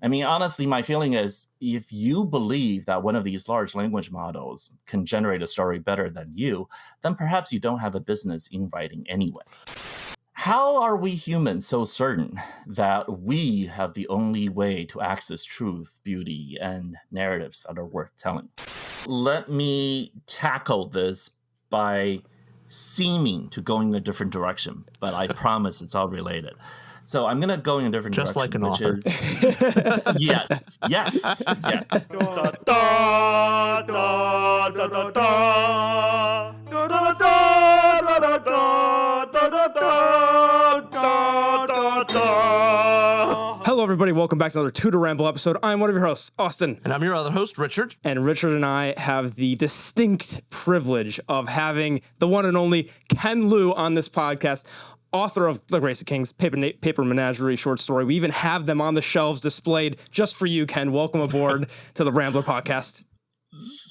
I mean, honestly, my feeling is if you believe that one of these large language models can generate a story better than you, then perhaps you don't have a business in writing anyway. How are we humans so certain that we have the only way to access truth, beauty, and narratives that are worth telling? Let me tackle this by seeming to go in a different direction, but I promise it's all related. So I'm going to go in a different Just direction. like an author. Yes. Hello, everybody. Welcome back to another Tutor Ramble episode. I'm one of your hosts, Austin. And I'm your other host, Richard. And Richard and I have the distinct privilege of having the one and only Ken Liu on this podcast, author of The Race of Kings, Paper Menagerie short story. We even have them on the shelves displayed just for you, Ken. Welcome aboard to the Rambler podcast.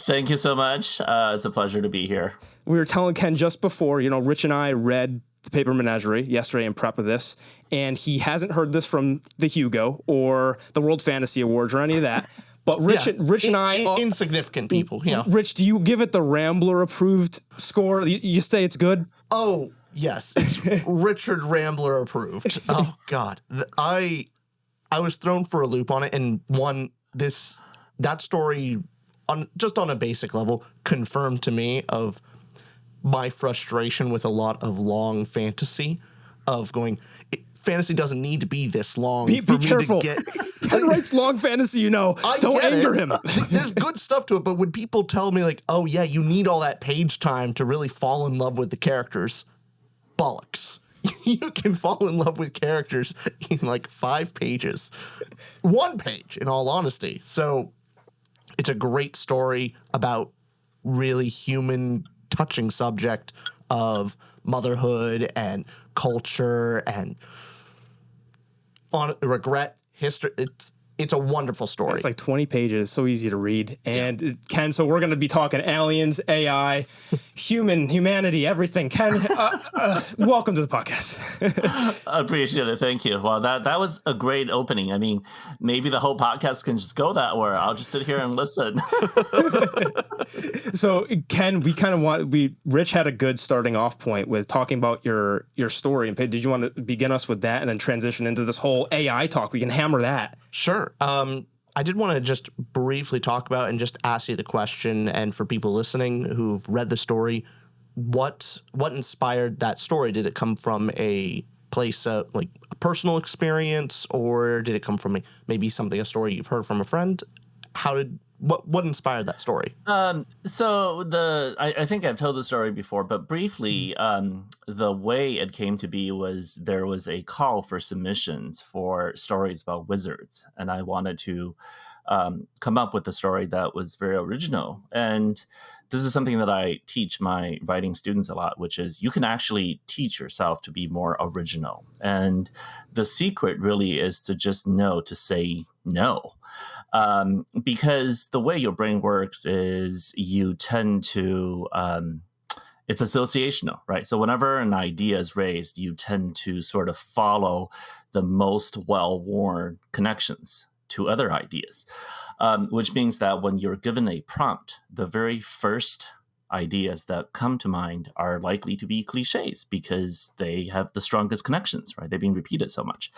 Thank you so much. It's a pleasure to be here. We were telling Ken just before, Rich and I read the Paper Menagerie yesterday in prep of this, and he hasn't heard this from the Hugo or the World Fantasy Awards or any of that. But Rich and I... Insignificant people, Rich, do you give it the Rambler approved score? You say it's good? Oh, yes. It's Richard Rambler approved. Oh, God. I was thrown for a loop on it, and that story, just on a basic level, confirmed to me of my frustration with a lot of long fantasy, of going, fantasy doesn't need to be this long. Be careful. To get... Ken writes long fantasy, Don't anger him. There's good stuff to it, but when people tell me, like, oh, yeah, you need all that page time to really fall in love with the characters, bollocks. You can fall in love with characters in, like, 5 pages. 1 page, in all honesty. So it's a great story about really human touching subject of motherhood and culture and on regret, history. It's a wonderful story. It's like 20 pages, so easy to read. And Ken, so we're going to be talking aliens, AI, humanity, everything. Ken, welcome to the podcast. I appreciate it. Thank you. Well, that was a great opening. I mean, maybe the whole podcast can just go that way. I'll just sit here and listen. So, Ken, Rich had a good starting off point with talking about your story. And did you want to begin us with that and then transition into this whole AI talk? We can hammer that. Sure. I did want to just briefly talk about and just ask you the question, and for people listening who've read the story, what inspired that story? Did it come from a place, like a personal experience, or did it come from maybe a story you've heard from a friend? What inspired that story? So I think I've told the story before, but briefly, the way it came to be was there was a call for submissions for stories about wizards, and I wanted to come up with a story that was very original. And this is something that I teach my writing students a lot, which is you can actually teach yourself to be more original. And the secret really is to just know to say no. Because the way your brain works is you tend to, it's associational, right? So whenever an idea is raised, you tend to sort of follow the most well-worn connections to other ideas, which means that when you're given a prompt, the very first ideas that come to mind are likely to be cliches because they have the strongest connections, right? They've been repeated so much.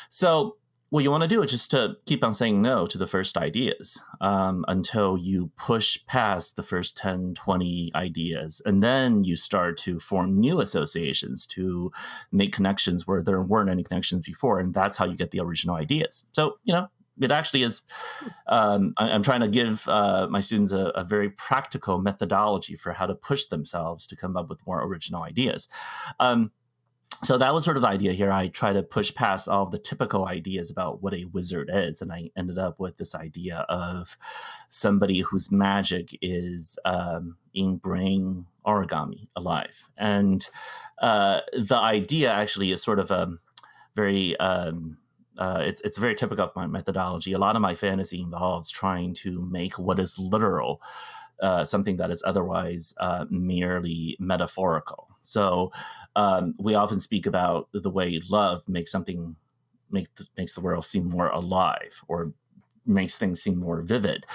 So what you want to do is just to keep on saying no to the first ideas until you push past the first 10, 20 ideas. And then you start to form new associations to make connections where there weren't any connections before. And that's how you get the original ideas. So, it actually is, I'm trying to give my students a very practical methodology for how to push themselves to come up with more original ideas. So that was sort of the idea here. I try to push past all of the typical ideas about what a wizard is. And I ended up with this idea of somebody whose magic is in brain origami alive. And the idea actually is sort of a very, it's very typical of my methodology. A lot of my fantasy involves trying to make what is literal something that is otherwise merely metaphorical. So we often speak about the way love makes something makes the world seem more alive, or makes things seem more vivid.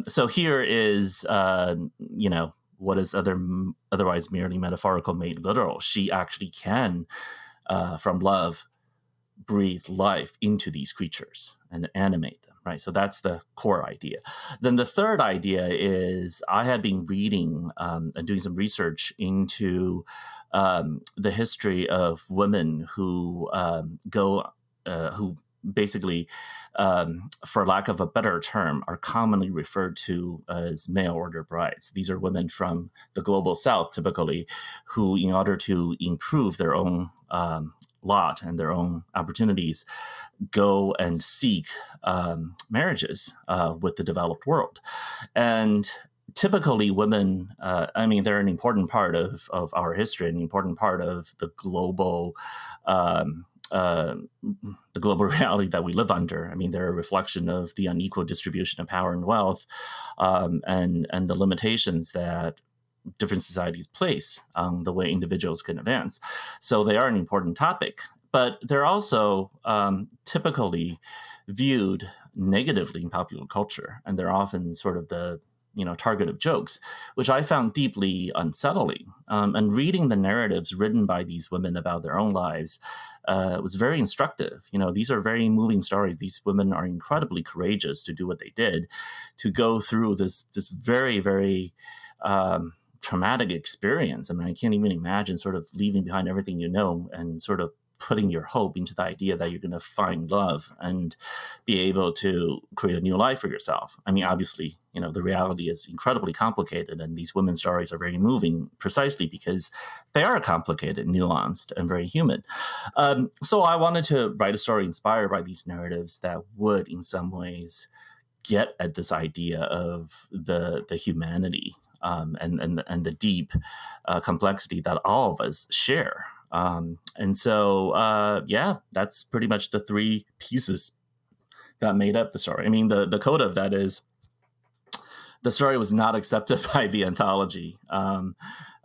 So here is, what is otherwise merely metaphorical made literal. She actually can, from love, breathe life into these creatures and animate them, right? So that's the core idea. Then the third idea is, I have been reading and doing some research into the history of women who who basically, for lack of a better term, are commonly referred to as mail order brides. These are women from the global south, typically, who, in order to improve their own lot and their own opportunities, go and seek marriages with the developed world. And typically women, they're an important part of our history, an important part of the global reality that we live under. I mean, they're a reflection of the unequal distribution of power and wealth, and the limitations that different societies place on the way individuals can advance. So they are an important topic, but they're also typically viewed negatively in popular culture, and they're often sort of the target of jokes, which I found deeply unsettling. And reading the narratives written by these women about their own lives was very instructive. These are very moving stories. These women are incredibly courageous to do what they did, to go through this very, very traumatic experience. I mean, I can't even imagine sort of leaving behind everything and sort of putting your hope into the idea that you're going to find love and be able to create a new life for yourself. I mean, obviously, the reality is incredibly complicated, and these women's stories are very moving precisely because they are complicated, nuanced, and very human. So I wanted to write a story inspired by these narratives that would, in some ways, get at this idea of the humanity and the deep complexity that all of us share. And so, that's pretty much the three pieces that made up the story. I mean, the coda of that is, the story was not accepted by the anthology.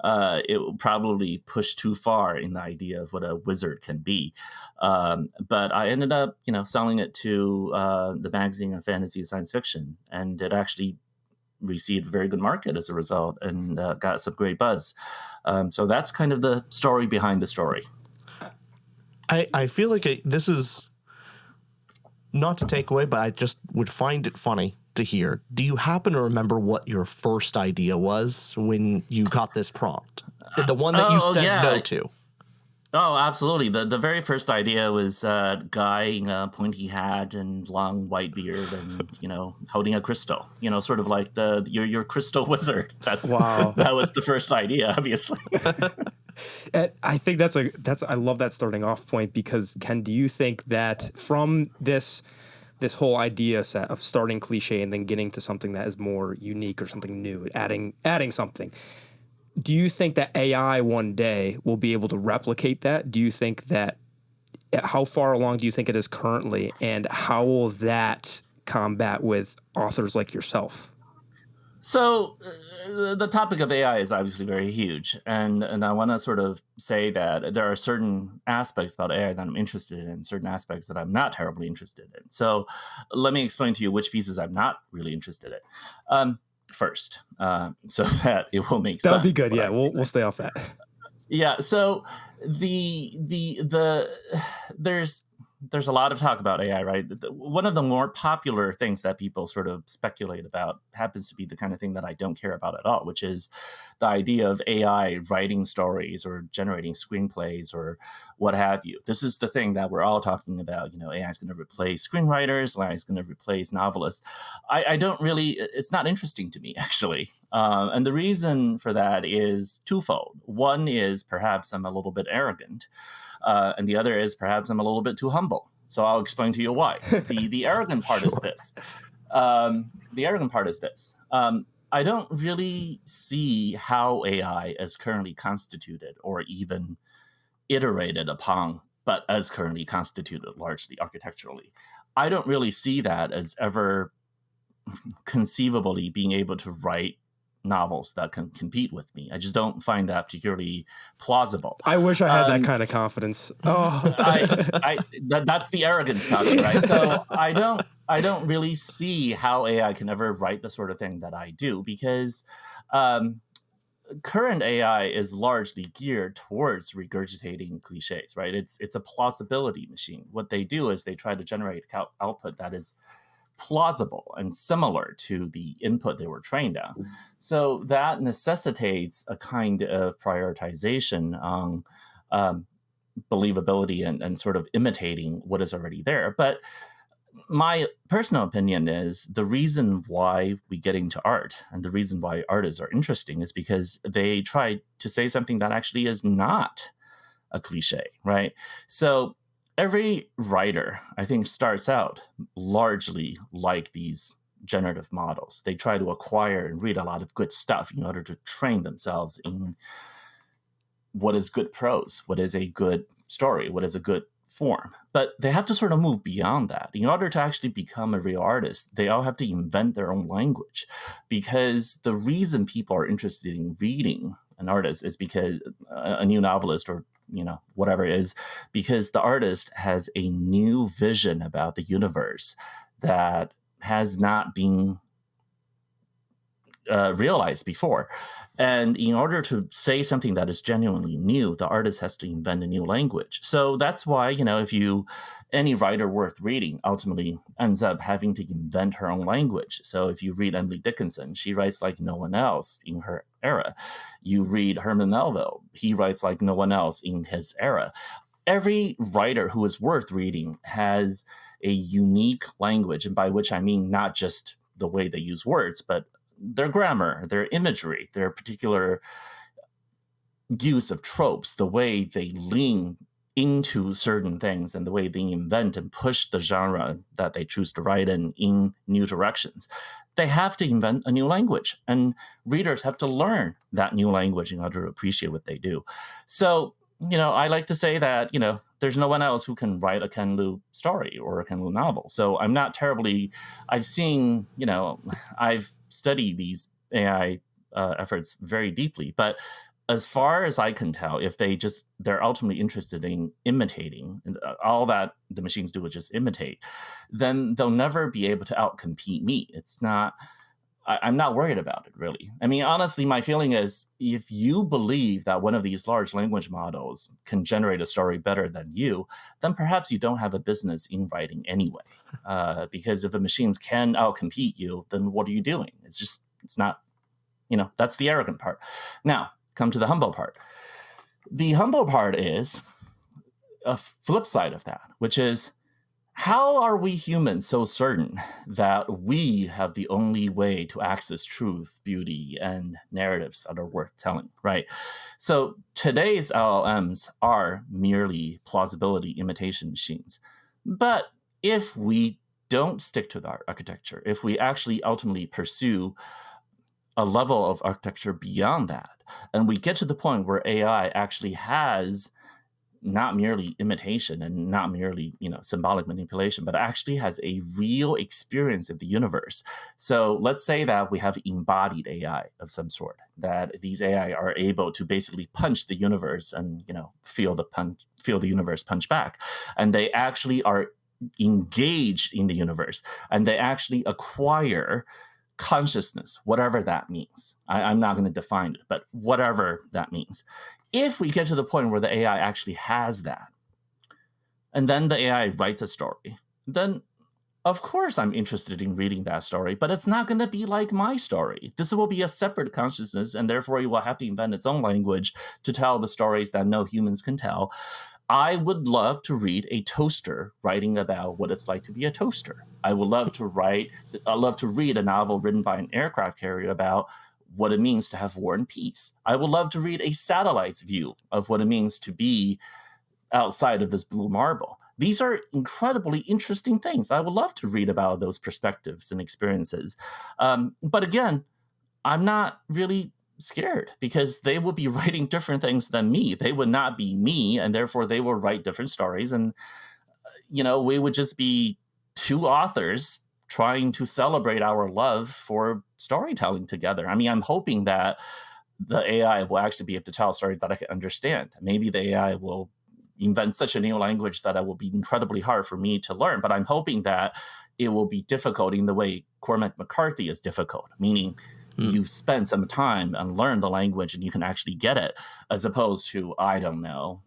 It probably pushed too far in the idea of what a wizard can be. But I ended up, selling it to the magazine of fantasy and science fiction, and it actually received a very good market as a result, and got some great buzz. So that's kind of the story behind the story. I feel like this is not to take away, but I just would find it funny to hear. Do you happen to remember what your first idea was when you got this prompt? The one that you said no to? Oh, absolutely. The very first idea was a guy in a pointy hat and long white beard and, holding a crystal, sort of like your crystal wizard. Wow. That was the first idea, obviously. I think I love that starting off point, because Ken, do you think that from this whole idea set of starting cliche and then getting to something that is more unique or something new, adding something, do you think that AI one day will be able to replicate that? Do you think that, how far along do you think it is currently, and how will that combat with authors like yourself? So the topic of AI is obviously very huge, and I want to sort of say that there are certain aspects about AI that I'm interested in, certain aspects that I'm not terribly interested in. So let me explain to you which pieces I'm not really interested in first, so that it will make sense. That'd be good. Yeah, we'll stay off that. Yeah. So there's a lot of talk about AI, right? One of the more popular things that people sort of speculate about happens to be the kind of thing that I don't care about at all, which is the idea of AI writing stories or generating screenplays or what have you. This is the thing that we're all talking about. AI is going to replace screenwriters, AI is going to replace novelists. I don't really, it's not interesting to me, actually. And the reason for that is twofold. One is perhaps I'm a little bit arrogant. And the other is perhaps I'm a little bit too humble. So I'll explain to you why. The arrogant part is this. I don't really see how AI is currently constituted or even iterated upon, but as currently constituted largely architecturally. I don't really see that as ever conceivably being able to write novels that can compete with me. I just don't find that particularly plausible. I wish I had that kind of confidence. Oh, That's the arrogance talking, right? So I don't really see how AI can ever write the sort of thing that I do, because current AI is largely geared towards regurgitating cliches, right? It's a plausibility machine. What they do is they try to generate output that is plausible and similar to the input they were trained on. So that necessitates a kind of prioritization on believability and sort of imitating what is already there. But my personal opinion is the reason why we get into art and the reason why artists are interesting is because they try to say something that actually is not a cliche, right? So every writer, I think, starts out largely like these generative models. They try to acquire and read a lot of good stuff in order to train themselves in what is good prose, what is a good story, what is a good form. But they have to sort of move beyond that. In order to actually become a real artist, they all have to invent their own language, because the reason people are interested in reading an artist is because a new novelist or whatever it is, because the artist has a new vision about the universe that has not been realized before. And in order to say something that is genuinely new, the artist has to invent a new language. So that's why, if any writer worth reading ultimately ends up having to invent her own language. So if you read Emily Dickinson, she writes like no one else in her era. You read Herman Melville, he writes like no one else in his era. Every writer who is worth reading has a unique language, and by which I mean not just the way they use words, but their grammar, their imagery, their particular use of tropes, the way they lean into certain things and the way they invent and push the genre that they choose to write in new directions. They have to invent a new language, and readers have to learn that new language in order to appreciate what they do. So, I like to say that, there's no one else who can write a Ken Liu story or a Ken Liu novel. So I'm not terribly, I've seen, I've studied these AI efforts very deeply, but as far as I can tell, if they're ultimately interested in imitating, and all that the machines do is just imitate, then they'll never be able to outcompete me. I'm not worried about it, really. I mean, honestly, my feeling is if you believe that one of these large language models can generate a story better than you, then perhaps you don't have a business in writing anyway. Because if the machines can outcompete you, then what are you doing? It's not, that's the arrogant part. Now, come to the humble part. The humble part is a flip side of that, which is, how are we humans so certain that we have the only way to access truth, beauty, and narratives that are worth telling, right? So today's LLMs are merely plausibility imitation machines. But if we don't stick to the architecture, if we actually ultimately pursue a level of architecture beyond that, and we get to the point where AI actually has not merely imitation and not merely, symbolic manipulation, but actually has a real experience of the universe. So let's say that we have embodied AI of some sort, that these AI are able to basically punch the universe and, feel the universe punch back. And they actually are engaged in the universe, and they actually acquire consciousness, whatever that means. I'm not going to define it, but whatever that means. If we get to the point where the AI actually has that, and then the AI writes a story, then of course I'm interested in reading that story, but it's not going to be like my story. This will be a separate consciousness, and therefore it will have to invent its own language to tell the stories that no humans can tell. I would love to read a toaster writing about what it's like to be a toaster. I would love to read a novel written by an aircraft carrier about what it means to have war and peace. I would love to read a satellite's view of what it means to be outside of this blue marble. These are incredibly interesting things. I would love to read about those perspectives and experiences. But again, I'm not really scared, because they would be writing different things than me. They would not be me, and therefore they will write different stories. And, we would just be two authors trying to celebrate our love for storytelling together. I mean, I'm hoping that the AI will actually be able to tell a story that I can understand. Maybe the AI will invent such a new language that it will be incredibly hard for me to learn. But I'm hoping that it will be difficult in the way Cormac McCarthy is difficult, meaning you spend some time and learn the language and you can actually get it, as opposed to, I don't know,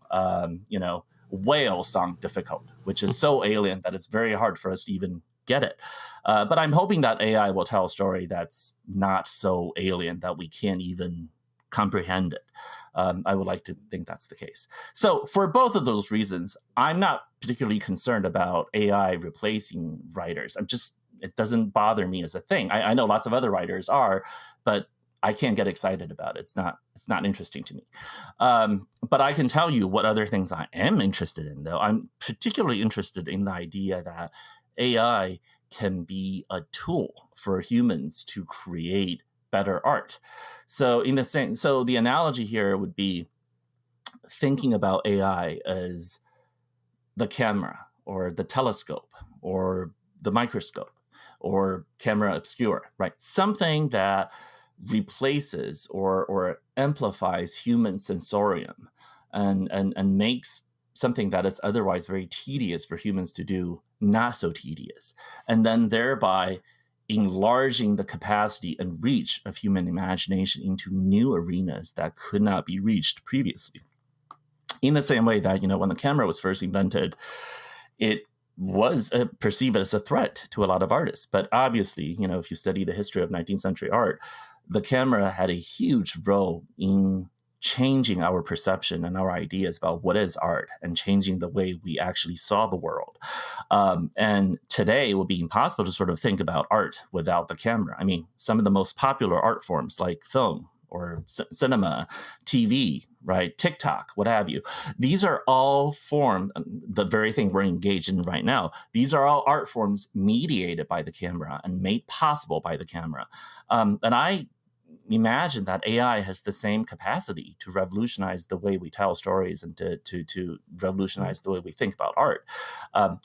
whale song difficult, which is so alien that it's very hard for us to even get it. But I'm hoping that AI will tell a story that's not so alien that we can't even comprehend it. I would like to think that's the case. So for both of those reasons, I'm not particularly concerned about AI replacing writers. It doesn't bother me as a thing. I know lots of other writers are, but I can't get excited about it. It's not interesting to me. But I can tell you what other things I am interested in, though. I'm particularly interested in the idea that AI can be a tool for humans to create better art. So the analogy here would be thinking about AI as the camera or the telescope or the microscope or camera obscura, right? Something that replaces or amplifies human sensorium and makes something that is otherwise very tedious for humans to do not so tedious, and then thereby enlarging the capacity and reach of human imagination into new arenas that could not be reached previously. In the same way that, when the camera was first invented, it was perceived as a threat to a lot of artists. But obviously, if you study the history of 19th century art, the camera had a huge role in changing our perception and our ideas about what is art and changing the way we actually saw the world. And today it would be impossible to sort of think about art without the camera. I mean, some of the most popular art forms like film or cinema, TV, right, TikTok, what have you, these are all formed, the very thing we're engaged in right now, these are all art forms mediated by the camera and made possible by the camera. And I imagine that AI has the same capacity to revolutionize the way we tell stories and to revolutionize the way we think about art.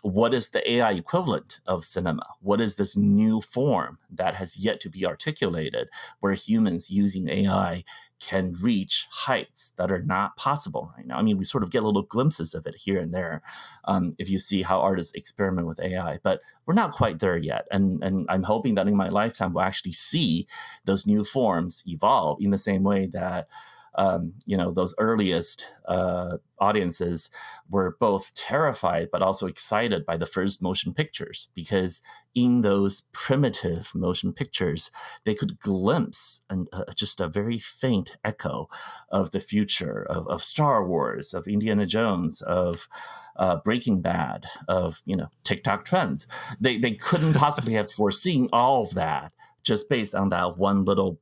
What is the AI equivalent of cinema? What is this new form that has yet to be articulated where humans using AI can reach heights that are not possible right now? I mean, we sort of get little glimpses of it here and there if you see how artists experiment with AI, but we're not quite there yet. And I'm hoping that in my lifetime, we'll actually see those new forms evolve in the same way that those earliest audiences were both terrified but also excited by the first motion pictures, because in those primitive motion pictures, they could glimpse just a very faint echo of the future of Star Wars, of Indiana Jones, of Breaking Bad, of TikTok trends. They couldn't possibly have foreseen all of that just based on that one little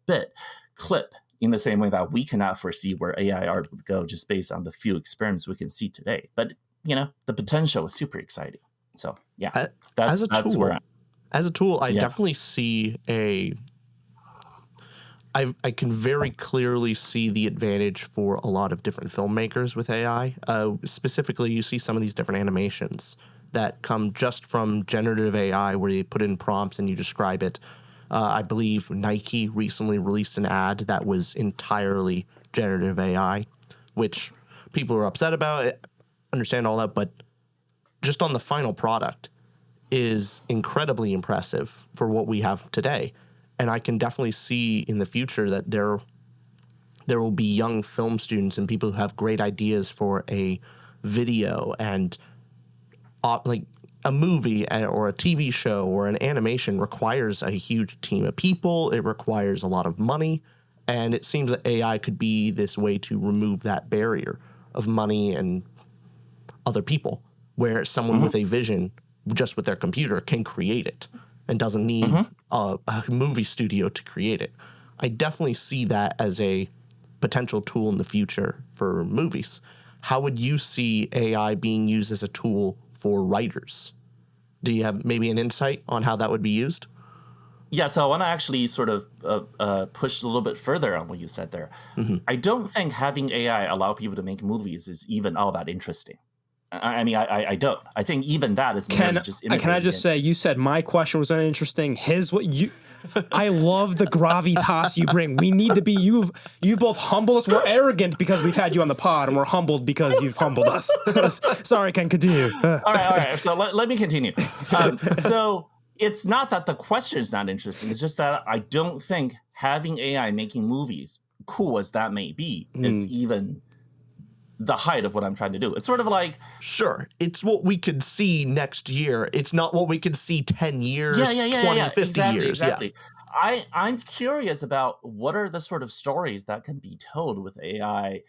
clip. In the same way that we cannot foresee where AI art would go just based on the few experiments we can see today. But, the potential is super exciting. So, yeah, that's where I'm. As a tool, I definitely see I can very clearly see the advantage for a lot of different filmmakers with AI. Specifically, you see some of these different animations that come just from generative AI where you put in prompts and you describe it. I believe Nike recently released an ad that was entirely generative AI, which people are upset about. I understand all that, but just on the final product is incredibly impressive for what we have today. And I can definitely see in the future that there will be young film students and people who have great ideas for a video and like a movie or a TV show or an animation requires a huge team of people. It requires a lot of money. And it seems that AI could be this way to remove that barrier of money and other people, where someone with a vision just with their computer can create it and doesn't need a movie studio to create it. I definitely see that as a potential tool in the future for movies. How would you see AI being used as a tool for writers? Do you have maybe an insight on how that would be used? Yeah, so I want to actually sort of push a little bit further on what you said there. I don't think having AI allow people to make movies is even all that interesting. I mean, I don't. I think even that is merely just Can I integrating just it. say, you said my question was uninteresting. I love the gravitas you bring. We need to be, you've both humbled us. We're arrogant because we've had you on the pod, and we're humbled because you've humbled us. Sorry, Ken, continue. All right. So let me continue. So it's not that the question is not interesting. It's just that I don't think having AI making movies, cool as that may be, is even the height of what I'm trying to do. It's sort of like, Sure, it's what we could see next year. It's not what we could see 10 years, 20, 50 exactly, years. Exactly. Yeah. I'm curious about what are the sort of stories that can be told with AI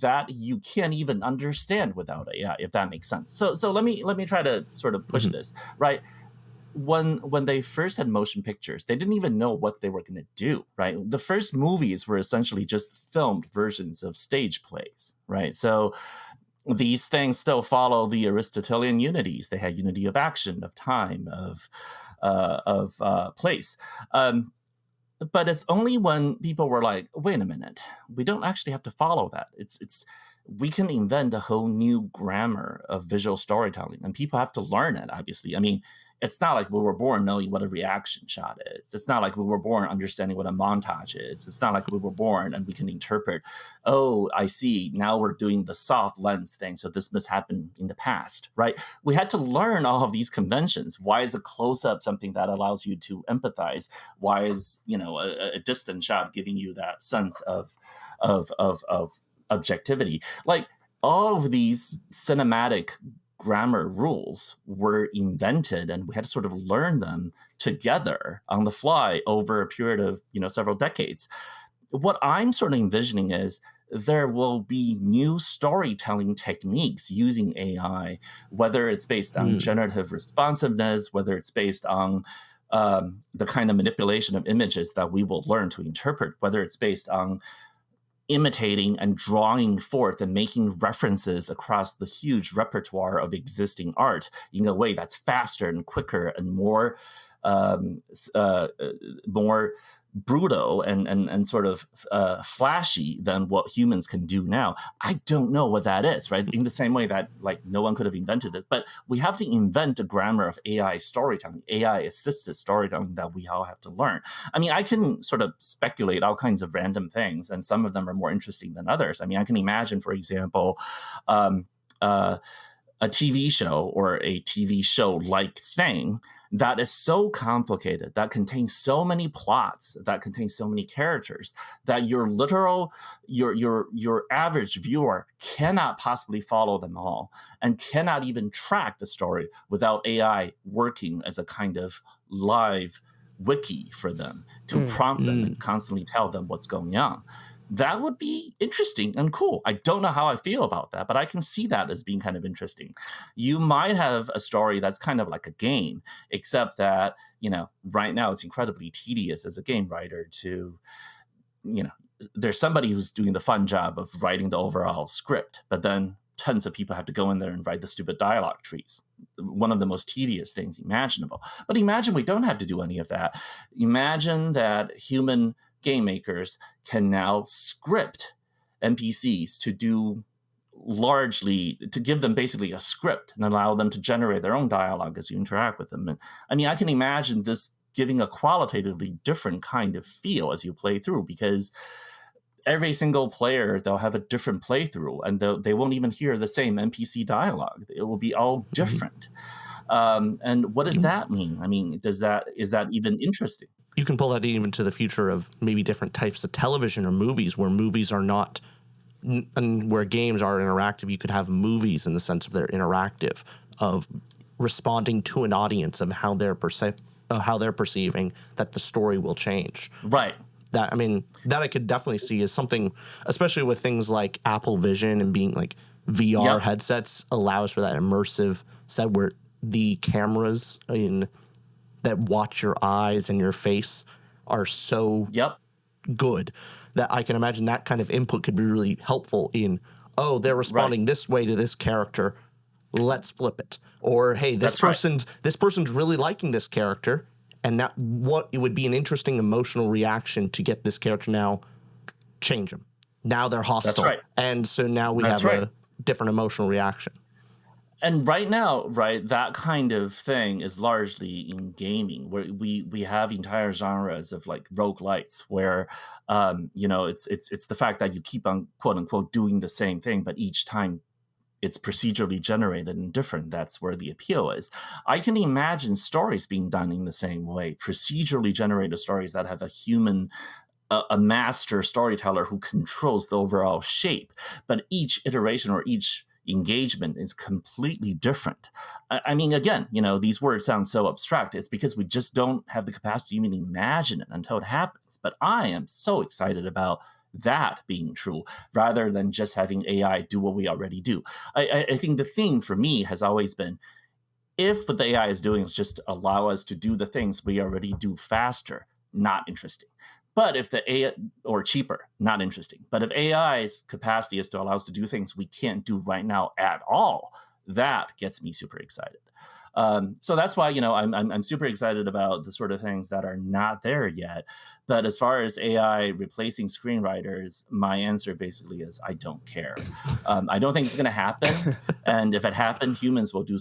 that you can't even understand without AI, if that makes sense. So let me try to sort of push this, right? When they first had motion pictures, they didn't even know what they were going to do, right? The first movies were essentially just filmed versions of stage plays, right? So these things still follow the Aristotelian unities. They had unity of action, of time, of place. But it's only when people were like, wait a minute, we don't actually have to follow that. It's we can invent a whole new grammar of visual storytelling, and people have to learn it, obviously. I mean, it's not like we were born knowing what a reaction shot is. It's not like we were born understanding what a montage is. It's not like we were born and we can interpret, oh, I see, now we're doing the soft lens thing, so this must happen in the past, right? We had to learn all of these conventions. Why is a close-up something that allows you to empathize? Why is, a distant shot giving you that sense of objectivity? Like, all of these cinematic grammar rules were invented, and we had to sort of learn them together on the fly over a period of several decades. What I'm sort of envisioning is there will be new storytelling techniques using AI, whether it's based on generative responsiveness, whether it's based on the kind of manipulation of images that we will learn to interpret, whether it's based on imitating and drawing forth and making references across the huge repertoire of existing art in a way that's faster and quicker and more brutal and sort of flashy than what humans can do now. I don't know what that is, right? In the same way that like no one could have invented it, but we have to invent a grammar of AI storytelling, AI assisted storytelling that we all have to learn. I mean, I can sort of speculate all kinds of random things, and some of them are more interesting than others. I mean, I can imagine, for example, a TV show or a TV show-like thing that is so complicated, that contains so many plots, that contains so many characters, that your average viewer cannot possibly follow them all and cannot even track the story without AI working as a kind of live wiki for them to prompt them and constantly tell them what's going on. That would be interesting and cool. I don't know how I feel about that, but I can see that as being kind of interesting. You might have a story that's kind of like a game, except that, right now it's incredibly tedious as a game writer to, there's somebody who's doing the fun job of writing the overall script, but then tons of people have to go in there and write the stupid dialogue trees. One of the most tedious things imaginable. But imagine we don't have to do any of that. Imagine that human game makers can now script NPCs to give them basically a script and allow them to generate their own dialogue as you interact with them. And I mean, I can imagine this giving a qualitatively different kind of feel as you play through, because every single player, they'll have a different playthrough, and they won't even hear the same NPC dialogue. It will be all different. And what does that mean? I mean, is that even interesting? You can pull that even to the future of maybe different types of television or movies, where movies are not, and where games are interactive. You could have movies in the sense of they're interactive, of responding to an audience of how they're perceiving that the story will change. Right. That I could definitely see as something, especially with things like Apple Vision and being like VR headsets allows for that immersive set where the cameras that watch your eyes and your face are so good that I can imagine that kind of input could be really helpful in, they're responding this way to this character, let's flip it. Or, hey, this person's really liking this character, and that what it would be an interesting emotional reaction to get this character now change them. Now they're hostile. That's right. And so now we have a different emotional reaction. And right now, right, that kind of thing is largely in gaming, where we have entire genres of like roguelites where it's the fact that you keep on quote unquote doing the same thing, but each time it's procedurally generated and different. That's where the appeal is. I can imagine stories being done in the same way, procedurally generated stories that have a human, a master storyteller who controls the overall shape, but each iteration or each engagement is completely different. I mean, again, these words sound so abstract. It's because we just don't have the capacity to even imagine it until it happens. But I am so excited about that being true rather than just having AI do what we already do. I think the theme for me has always been, if what the AI is doing is just allow us to do the things we already do faster, not interesting. But if the AI, or cheaper, not interesting. But if AI's capacity is to allow us to do things we can't do right now at all, that gets me super excited. So that's why I'm super excited about the sort of things that are not there yet. But as far as AI replacing screenwriters, my answer basically is I don't care. I don't think it's going to happen. And if it happened, humans will do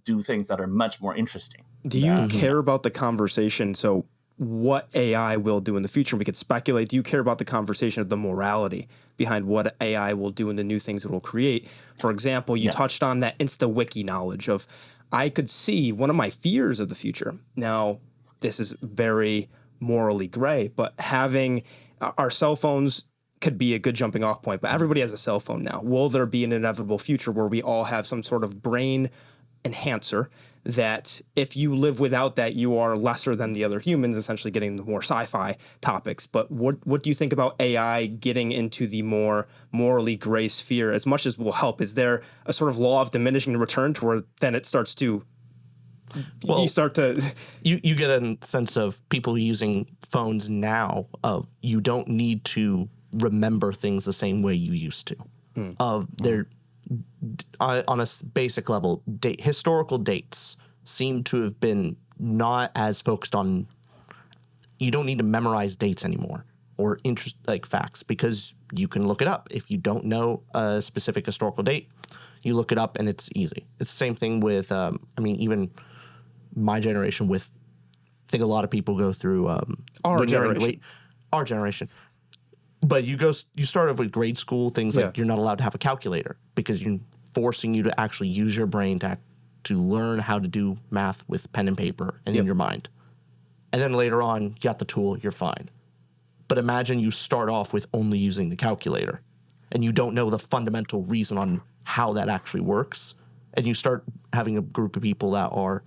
do things that are much more interesting. Do you care about the conversation? So what AI will do in the future? We could speculate. Do you care about the conversation of the morality behind what AI will do and the new things it will create? For example, you touched on that InstaWiki knowledge of, I could see one of my fears of the future. Now, this is very morally gray, but having our cell phones could be a good jumping off point, but everybody has a cell phone now. Will there be an inevitable future where we all have some sort of brain enhancer that if you live without that, you are lesser than the other humans, essentially getting the more sci-fi topics? But what do you think about AI getting into the more morally gray sphere as much as will help? Is there a sort of law of diminishing return to where then it starts to, you get a sense of people using phones now of you don't need to remember things the same way you used to. They're on a basic level, historical dates seem to have been not as focused on. You don't need to memorize dates anymore or facts, because you can look it up. If you don't know a specific historical date, you look it up and it's easy. It's the same thing with, even my generation. I think a lot of people go through our generation. But you start off with grade school, things like you're not allowed to have a calculator because you're forcing you to actually use your brain to learn how to do math with pen and paper and in your mind. And then later on, you got the tool, you're fine. But imagine you start off with only using the calculator and you don't know the fundamental reason on how that actually works. And you start having a group of people that are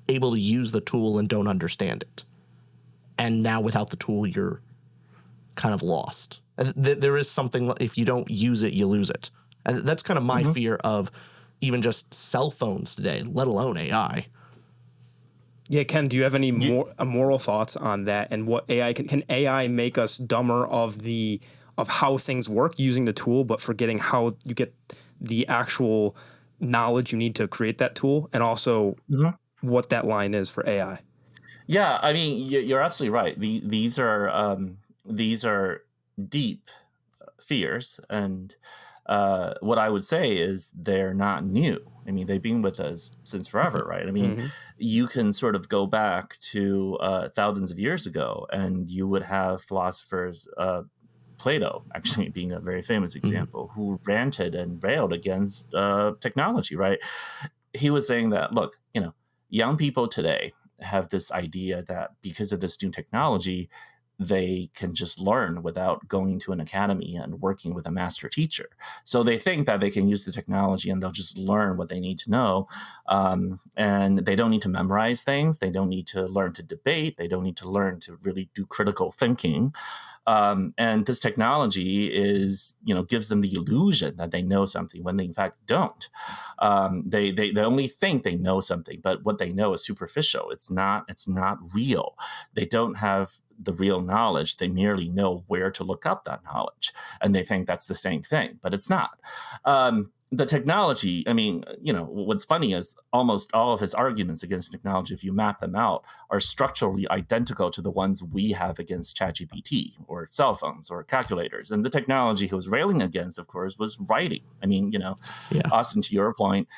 able to use the tool and don't understand it. And now without the tool, you're kind of lost. And there is something, if you don't use it, you lose it. And that's kind of my fear of even just cell phones today, let alone AI. Yeah, Ken, do you have any moral thoughts on that? And what AI can AI make us dumber of how things work using the tool, but forgetting how you get the actual knowledge you need to create that tool, and also what that line is for AI? Yeah, I mean, you're absolutely right. These are deep fears, and what I would say is they're not new. I mean, they've been with us since forever, right? I mean, you can sort of go back to thousands of years ago, and you would have philosophers, Plato actually being a very famous example, who ranted and railed against technology, right? He was saying that, look, young people today have this idea that because of this new technology, they can just learn without going to an academy and working with a master teacher. So they think that they can use the technology and they'll just learn what they need to know. And they don't need to memorize things. They don't need to learn to debate. They don't need to learn to really do critical thinking. And this technology gives them the illusion that they know something when they in fact don't. They only think they know something, but what they know is superficial. It's not real. They don't have the real knowledge. They merely know where to look up that knowledge, and they think that's the same thing, but it's not. the technology, I mean, what's funny is almost all of his arguments against technology, if you map them out, are structurally identical to the ones we have against ChatGPT or cell phones or calculators. And the technology he was railing against, of course, was writing. I mean, Austin, to your point,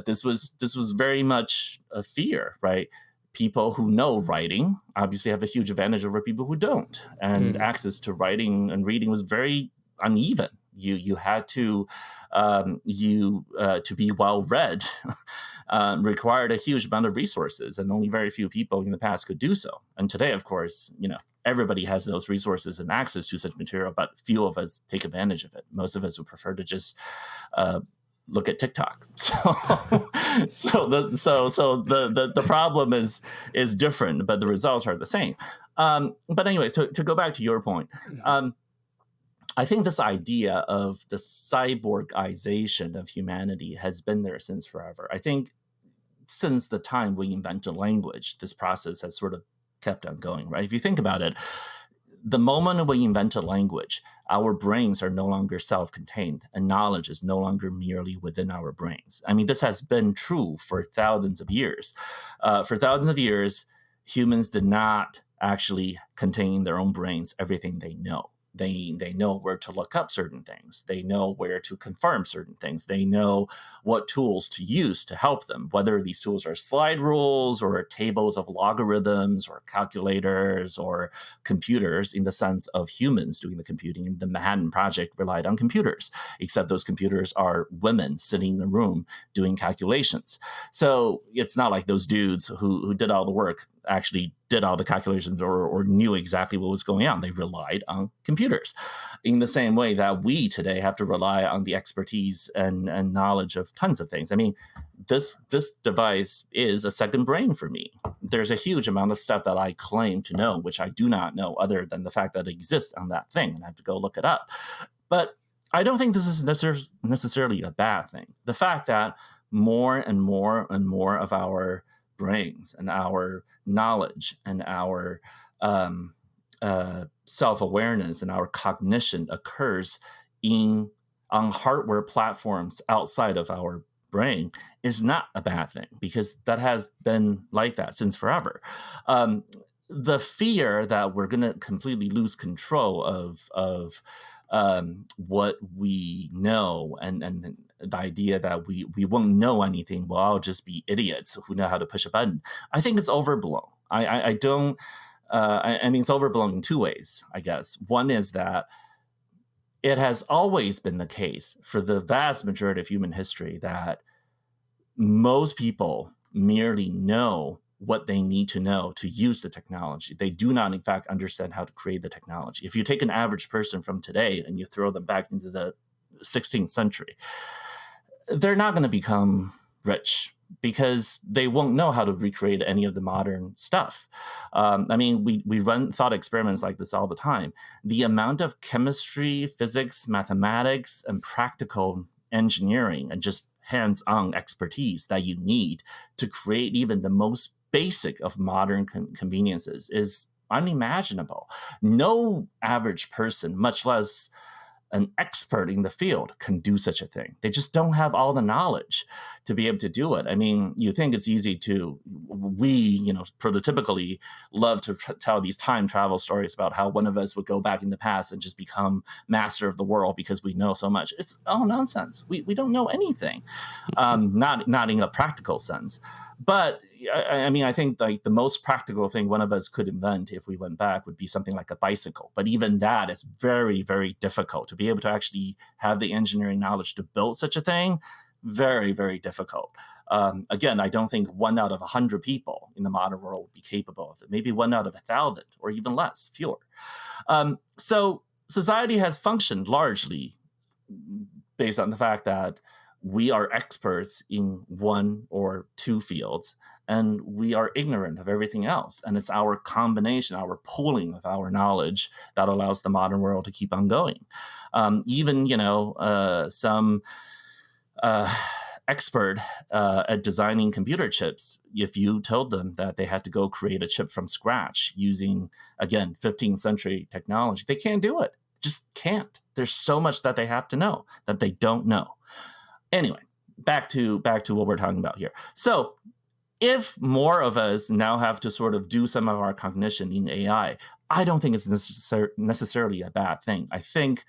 this was very much a fear, right? People who know writing obviously have a huge advantage over people who don't. And access to writing and reading was very uneven. You had to to be well read required a huge amount of resources, and only very few people in the past could do so. And today, of course, everybody has those resources and access to such material, but few of us take advantage of it. Most of us would prefer to just look at TikTok. So the problem is different, but the results are the same. But anyways, to go back to your point. I think this idea of the cyborgization of humanity has been there since forever. I think since the time we invented language, this process has sort of kept on going, right? If you think about it, the moment we invented language, our brains are no longer self-contained, and knowledge is no longer merely within our brains. I mean, this has been true for thousands of years. For thousands of years, humans did not actually contain in their own brains everything they know. They know where to look up certain things. They know where to confirm certain things. They know what tools to use to help them, whether these tools are slide rules or tables of logarithms or calculators or computers in the sense of humans doing the computing. The Manhattan Project relied on computers, except those computers are women sitting in a room doing calculations. So it's not like those dudes who did all the work actually did all the calculations or knew exactly what was going on. They relied on computers in the same way that we today have to rely on the expertise and knowledge of tons of things. I mean, this device is a second brain for me. There's a huge amount of stuff that I claim to know, which I do not know other than the fact that it exists on that thing, and I have to go look it up. But I don't think this is necessarily a bad thing. The fact that more and more and more of our brains and our knowledge and our self-awareness and our cognition occurs on hardware platforms outside of our brain is not a bad thing, because that has been like that since forever. The fear that we're going to completely lose control of what we know and the idea that we won't know anything, we'll all just be idiots who know how to push a button, I think it's overblown. I don't. I mean, it's overblown in two ways, I guess. One is that it has always been the case for the vast majority of human history that most people merely know what they need to know to use the technology. They do not, in fact, understand how to create the technology. If you take an average person from today and you throw them back into the 16th century, they're not going to become rich because they won't know how to recreate any of the modern stuff. I mean, we run thought experiments like this all the time. The amount of chemistry, physics, mathematics, and practical engineering and just hands-on expertise that you need to create even the most basic of modern conveniences is unimaginable. No average person, much less an expert in the field, can do such a thing. They just don't have all the knowledge to be able to do it. I mean, you think it's easy to, we, prototypically love to tell these time travel stories about how one of us would go back in the past and just become master of the world because we know so much. It's all nonsense. We don't know anything, not in a practical sense. But I mean, I think like the most practical thing one of us could invent if we went back would be something like a bicycle. But even that is very, very difficult to be able to actually have the engineering knowledge to build such a thing. Very, very difficult. Again, I don't think 1 out of 100 people in the modern world would be capable of it. Maybe 1 out of 1,000 or even less, fewer. So society has functioned largely based on the fact that we are experts in 1 or 2 fields, and we are ignorant of everything else. And it's our combination, our pooling of our knowledge that allows the modern world to keep on going. Even, some expert at designing computer chips, if you told them that they had to go create a chip from scratch using, again, 15th century technology, they can't do it. Just can't. There's so much that they have to know that they don't know. Anyway, back to what we're talking about here. So if more of us now have to sort of do some of our cognition in AI, I don't think it's necessarily a bad thing. I think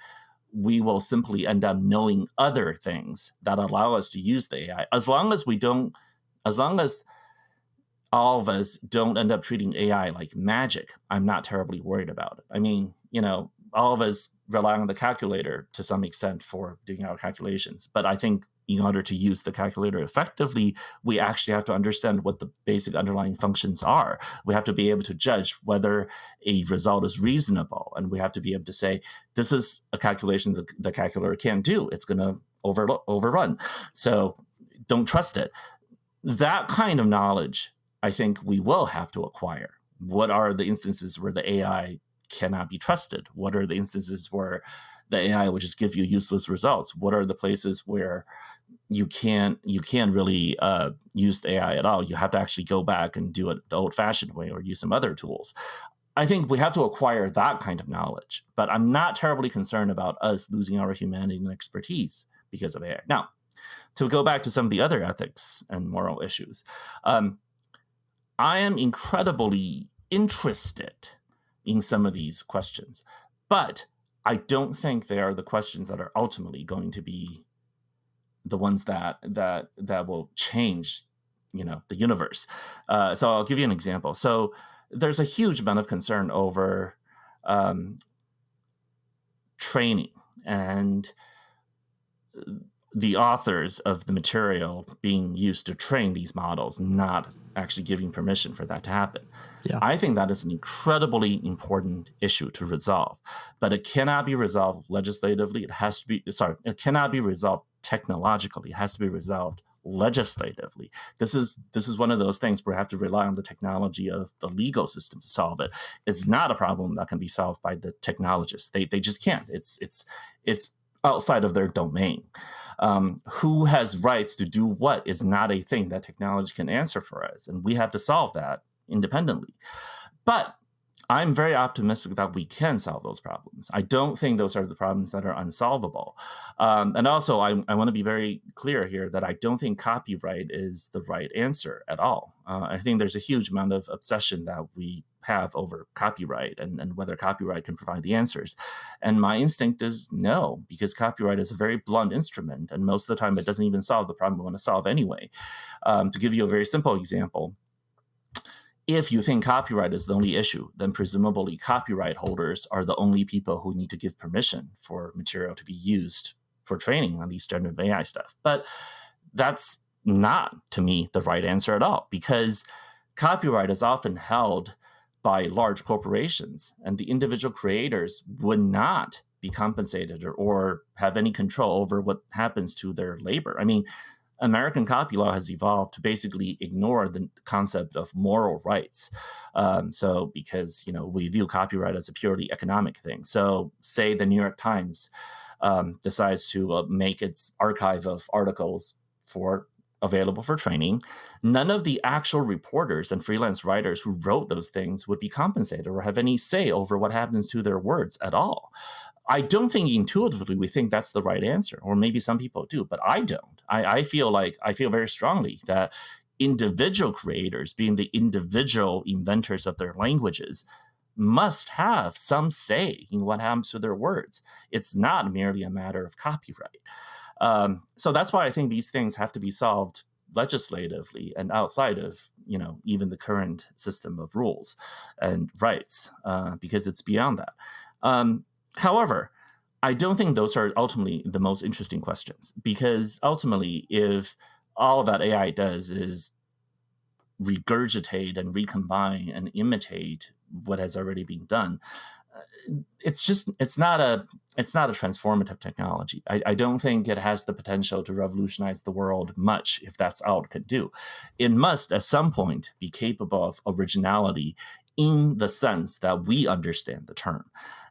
we will simply end up knowing other things that allow us to use the AI. As long as all of us don't end up treating AI like magic, I'm not terribly worried about it. I mean, all of us rely on the calculator to some extent for doing our calculations. But I think in order to use the calculator effectively, we actually have to understand what the basic underlying functions are. We have to be able to judge whether a result is reasonable. And we have to be able to say, this is a calculation that the calculator can't do. It's going to overrun. So don't trust it. That kind of knowledge, I think we will have to acquire. What are the instances where the AI cannot be trusted? What are the instances where the AI will just give you useless results? What are the places where you can't really use the AI at all? You have to actually go back and do it the old-fashioned way or use some other tools. I think we have to acquire that kind of knowledge, but I'm not terribly concerned about us losing our humanity and expertise because of AI. Now, to go back to some of the other ethics and moral issues, I am incredibly interested in some of these questions, but I don't think they are the questions that are ultimately going to be the ones that will change, the universe. So I'll give you an example. So there's a huge amount of concern over training and the authors of the material being used to train these models, not actually giving permission for that to happen. Yeah. I think that is an incredibly important issue to resolve, but it cannot be resolved legislatively. It cannot be resolved technologically. It has to be resolved legislatively. This is one of those things where we have to rely on the technology of the legal system to solve it. It's not a problem that can be solved by the technologists. They just can't. It's outside of their domain. Who has rights to do what is not a thing that technology can answer for us, and we have to solve that independently. But I'm very optimistic that we can solve those problems. I don't think those are the problems that are unsolvable. And also, I want to be very clear here that I don't think copyright is the right answer at all. I think there's a huge amount of obsession that we have over copyright and whether copyright can provide the answers. And my instinct is no, because copyright is a very blunt instrument, and most of the time it doesn't even solve the problem we want to solve anyway. To give you a very simple example, if you think copyright is the only issue, then presumably copyright holders are the only people who need to give permission for material to be used for training on these generative AI stuff. But that's not, to me, the right answer at all, because copyright is often held by large corporations, and the individual creators would not be compensated or have any control over what happens to their labor. I mean, American copy law has evolved to basically ignore the concept of moral rights. So because, we view copyright as a purely economic thing. So say the New York Times decides to make its archive of articles available for training, none of the actual reporters and freelance writers who wrote those things would be compensated or have any say over what happens to their words at all. I don't think intuitively we think that's the right answer, or maybe some people do, but I don't. I feel very strongly that individual creators, being the individual inventors of their languages, must have some say in what happens to their words. It's not merely a matter of copyright. So that's why I think these things have to be solved legislatively and outside of, even the current system of rules and rights, because it's beyond that. However, I don't think those are ultimately the most interesting questions, because ultimately, if all that AI does is regurgitate and recombine and imitate what has already been done, it's not a transformative technology. I don't think it has the potential to revolutionize the world much if that's all it can do. It must at some point be capable of originality in the sense that we understand the term.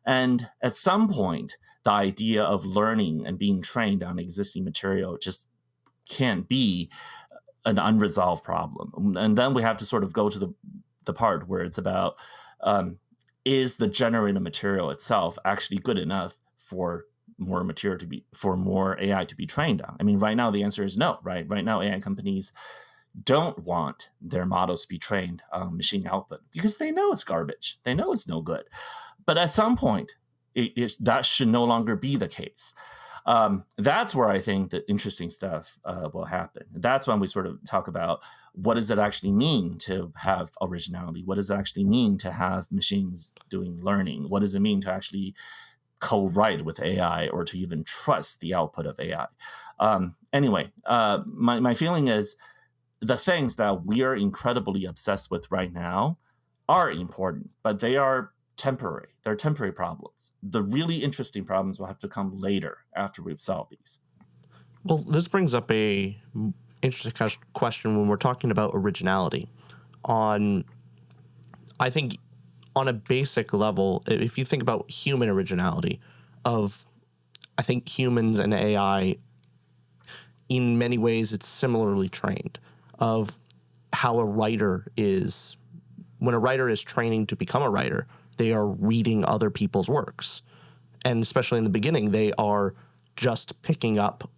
And at some point, the idea of learning and being trained on existing material just can't be an unresolved problem. And then we have to sort of go to the part where it's about, is the generated material itself actually good enough for more material for more AI to be trained on? I mean, right now the answer is no, right? Right now AI companies don't want their models to be trained on machine output because they know it's garbage. They know it's no good. But at some point, that should no longer be the case. That's where I think the interesting stuff will happen. That's when we sort of talk about what does it actually mean to have originality? What does it actually mean to have machines doing learning? What does it mean to actually co-write with AI or to even trust the output of AI? Anyway, my feeling is the things that we are incredibly obsessed with right now are important, but they are temporary. They're temporary problems. The really interesting problems will have to come later after we've solved these. Well, this brings up a interesting question when we're talking about originality. I think on a basic level, if you think about human originality, I think humans and AI, in many ways, it's similarly trained. Of how a writer is, when a writer is training to become a writer, they are reading other people's works. And especially in the beginning, they are just picking up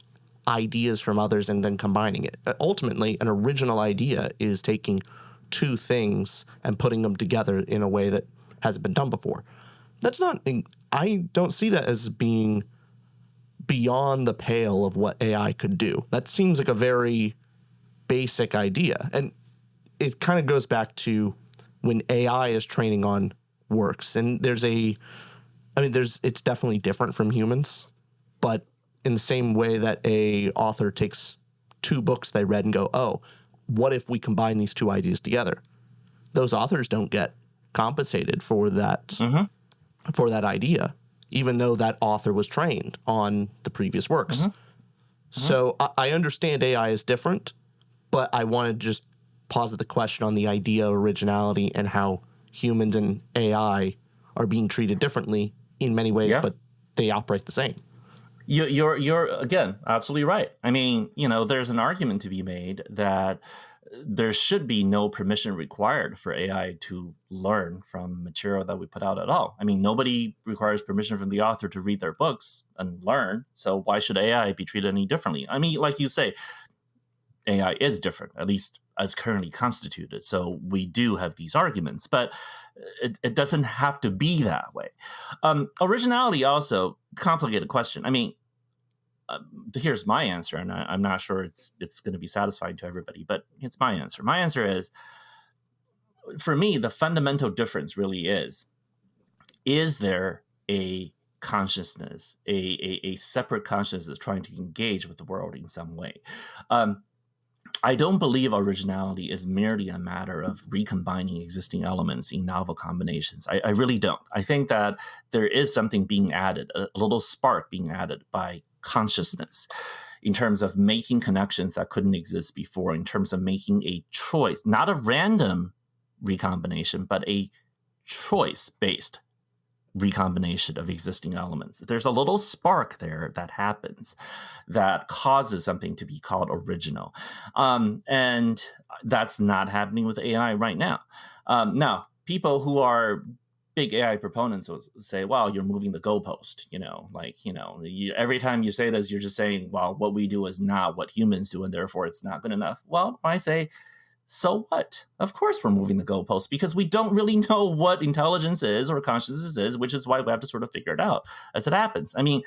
ideas from others and then combining it. Ultimately, an original idea is taking two things and putting them together in a way that hasn't been done before. I don't see that as being beyond the pale of what AI could do. That seems like a very basic idea. And it kind of goes back to when AI is training on works. And it's definitely different from humans, but in the same way that a author takes two books they read and go, oh, what if we combine these two ideas together? Those authors don't get compensated for that, for that idea, even though that author was trained on the previous works. So I understand AI is different, but I wanted to just posit the question on the idea of originality and how humans and AI are being treated differently in many ways, but they operate the same. You're again absolutely right. I mean, there's an argument to be made that there should be no permission required for AI to learn from material that we put out at all. I mean, nobody requires permission from the author to read their books and learn. So why should AI be treated any differently? I mean, like you say, AI is different, at least as currently constituted. So we do have these arguments, but it doesn't have to be that way. Originality also, complicated question. I mean, here's my answer, and I'm not sure it's going to be satisfying to everybody, but it's my answer. My answer is, for me, the fundamental difference really is there a consciousness, a separate consciousness trying to engage with the world in some way? I don't believe originality is merely a matter of recombining existing elements in novel combinations. I really don't. I think that there is something being added, a little spark being added by consciousness in terms of making connections that couldn't exist before, in terms of making a choice, not a random recombination, but a choice-based recombination of existing elements. There's a little spark there that happens that causes something to be called original. And that's not happening with AI right now. Now, people who are big AI proponents will say, well, you're moving the goalpost, every time you say this, you're just saying, well, what we do is not what humans do, and therefore it's not good enough. Well, I say, so what? Of course we're moving the goalposts because we don't really know what intelligence is or consciousness is, which is why we have to sort of figure it out as it happens. I mean,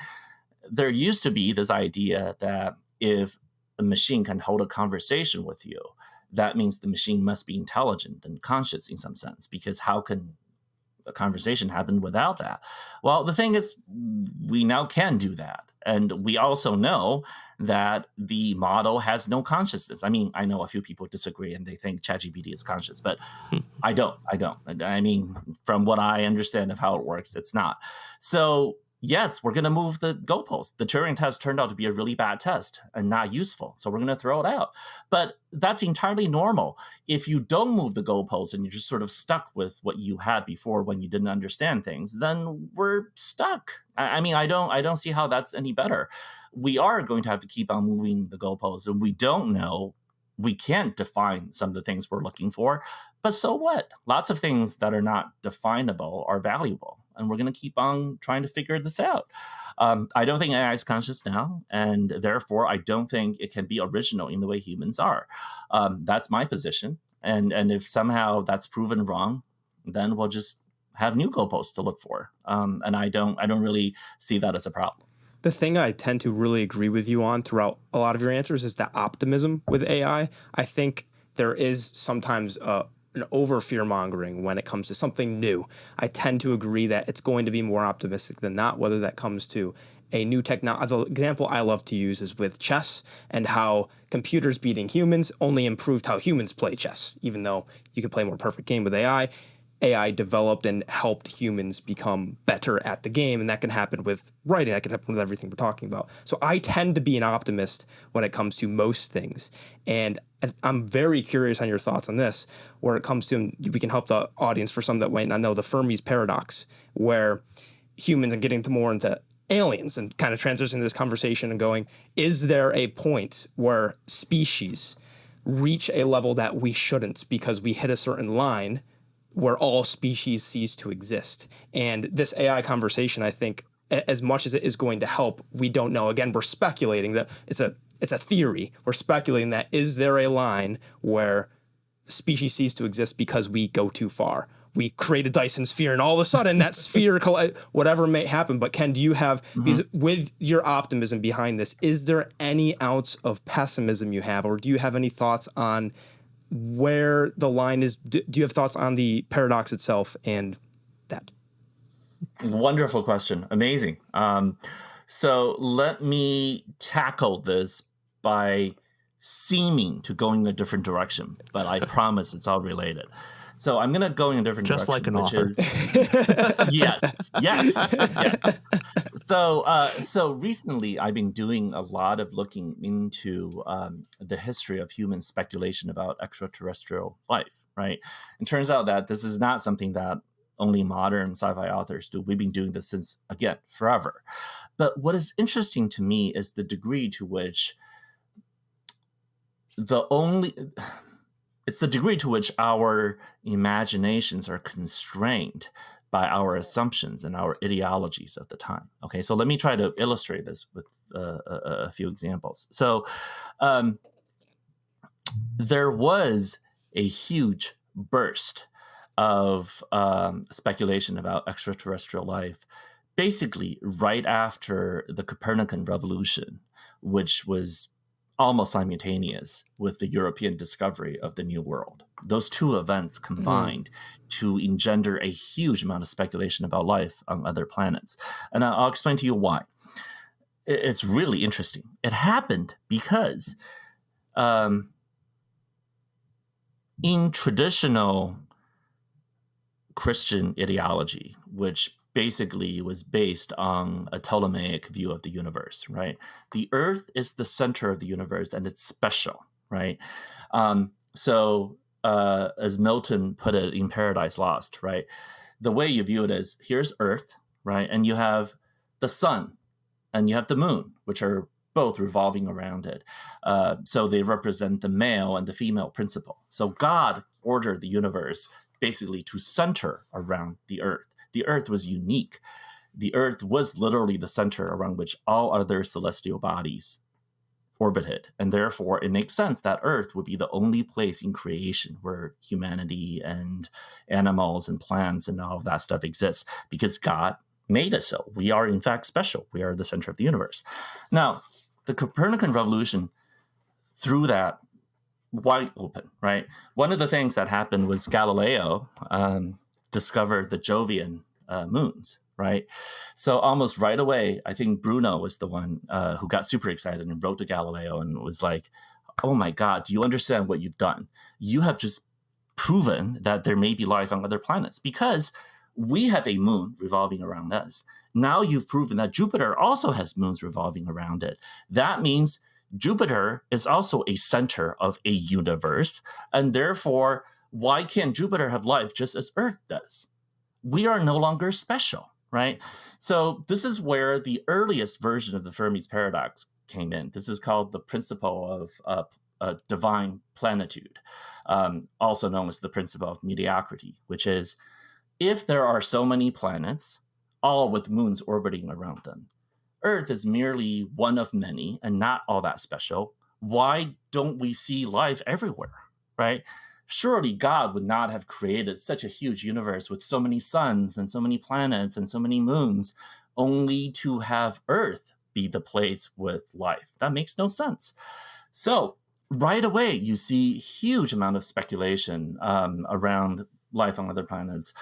there used to be this idea that if a machine can hold a conversation with you, that means the machine must be intelligent and conscious in some sense, because how can a conversation happen without that? Well, the thing is, we now can do that. And we also know that the model has no consciousness. I mean, I know a few people disagree and they think ChatGPT is conscious, but I don't. I mean, from what I understand of how it works, it's not. So yes, we're going to move the goalpost. The Turing test turned out to be a really bad test and not useful. So we're going to throw it out. But that's entirely normal. If you don't move the goalpost and you're just sort of stuck with what you had before when you didn't understand things, then we're stuck. I mean, I don't see how that's any better. We are going to have to keep on moving the goalposts, and we don't know. We can't define some of the things we're looking for, but so what? Lots of things that are not definable are valuable. and we're going to keep on trying to figure this out. I don't think AI is conscious now, and therefore I don't think it can be original in the way humans are. That's my position. And if somehow that's proven wrong, then we'll just have new goalposts to look for. And I don't really see that as a problem. The thing I tend to really agree with you on throughout a lot of your answers is that optimism with AI. I think there is sometimes an over fear mongering when it comes to something new. I tend to agree that it's going to be more optimistic than not, whether that comes to a new technology. The example I love to use is with chess and how computers beating humans only improved how humans play chess, even though you can play a more perfect game with AI. AI developed and helped humans become better at the game, and that can happen with writing. That can happen with everything we're talking about. So I tend to be an optimist when it comes to most things, and I'm very curious on your thoughts on this, where it comes to, we can help the audience for some that might not know, the Fermi's paradox, where humans are getting to more into aliens and kind of transitioning this conversation and going, is there a point where species reach a level that we shouldn't because we hit a certain line where all species cease to exist? And this AI conversation, I think, as much as it is going to help, we don't know. Again, we're speculating that it's a theory. We're speculating that, is there a line where species cease to exist because we go too far? We create a Dyson sphere, and all of a sudden that sphere, whatever may happen. But Ken, do you have, because with your optimism behind this, is there any ounce of pessimism you have, or do you have any thoughts on where the line is? Do you have thoughts on the paradox itself and that? Wonderful question. Amazing. So let me tackle this by seeming to go in a different direction, but I promise it's all related. So I'm going to go in a different Just direction. like an author. Yes. So recently I've been doing a lot of looking into the history of human speculation about extraterrestrial life, right? It turns out that this is not something that only modern sci-fi authors do. We've been doing this since, again, forever. But what is interesting to me is the degree to which it's the degree to which our imaginations are constrained by our assumptions and our ideologies of the time. Okay, so let me try to illustrate this with a few examples. So there was a huge burst of speculation about extraterrestrial life, basically right after the Copernican revolution, which was almost simultaneous with the European discovery of the New World. Those two events combined to engender a huge amount of speculation about life on other planets. And I'll explain to you why. It's really interesting. It happened because in traditional Christian ideology, which basically was based on a Ptolemaic view of the universe, right? The Earth is the center of the universe, and it's special, right? So as Milton put it in Paradise Lost, right? The way you view it is, here's Earth, right? And you have the sun, and you have the moon, which are both revolving around it. So they represent the male and the female principle. So God ordered the universe basically to center around the Earth. The Earth was unique. The Earth was literally the center around which all other celestial bodies orbited. And therefore, it makes sense that Earth would be the only place in creation where humanity and animals and plants and all of that stuff exists, because God made us so. We are, in fact, special. We are the center of the universe. Now, the Copernican revolution threw that wide open, right? One of the things that happened was Galileo discovered the Jovian moons, right? So almost right away, I think Bruno was the one who got super excited and wrote to Galileo and was like, oh my God, do you understand what you've done? You have just proven that there may be life on other planets, because we have a moon revolving around us. Now you've proven that Jupiter also has moons revolving around it. That means Jupiter is also a center of a universe, and therefore, why can't Jupiter have life just as Earth does? We are no longer special, right? So this is where the earliest version of the Fermi's paradox came in. This is called the principle of divine plenitude, also known as the principle of mediocrity, which is, if there are so many planets, all with moons orbiting around them. Earth is merely one of many and not all that special. Why don't we see life everywhere, right? Surely God would not have created such a huge universe with so many suns and so many planets and so many moons only to have Earth be the place with life. That makes no sense. So right away, you see huge amount of speculation around life on other planets.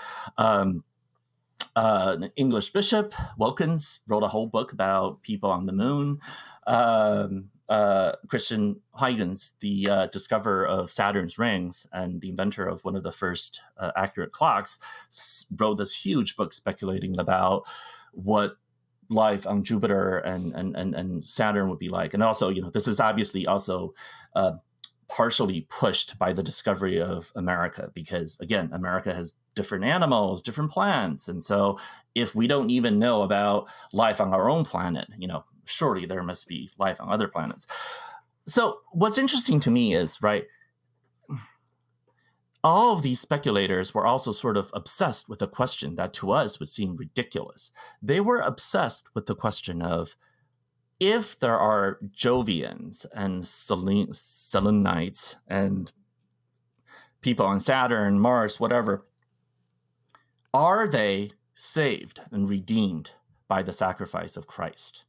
An English bishop, Wilkins, wrote a whole book about people on the moon. Christian Huygens, the discoverer of Saturn's rings and the inventor of one of the first accurate clocks, wrote this huge book speculating about what life on Jupiter and Saturn would be like. And also, this is obviously also partially pushed by the discovery of America, because again, America has different animals, different plants. And so if we don't even know about life on our own planet, surely there must be life on other planets. So what's interesting to me is, right, all of these speculators were also sort of obsessed with a question that to us would seem ridiculous. They were obsessed with the question of, if there are Jovians and Selenites and people on Saturn, Mars, whatever, are they saved and redeemed by the sacrifice of Christ?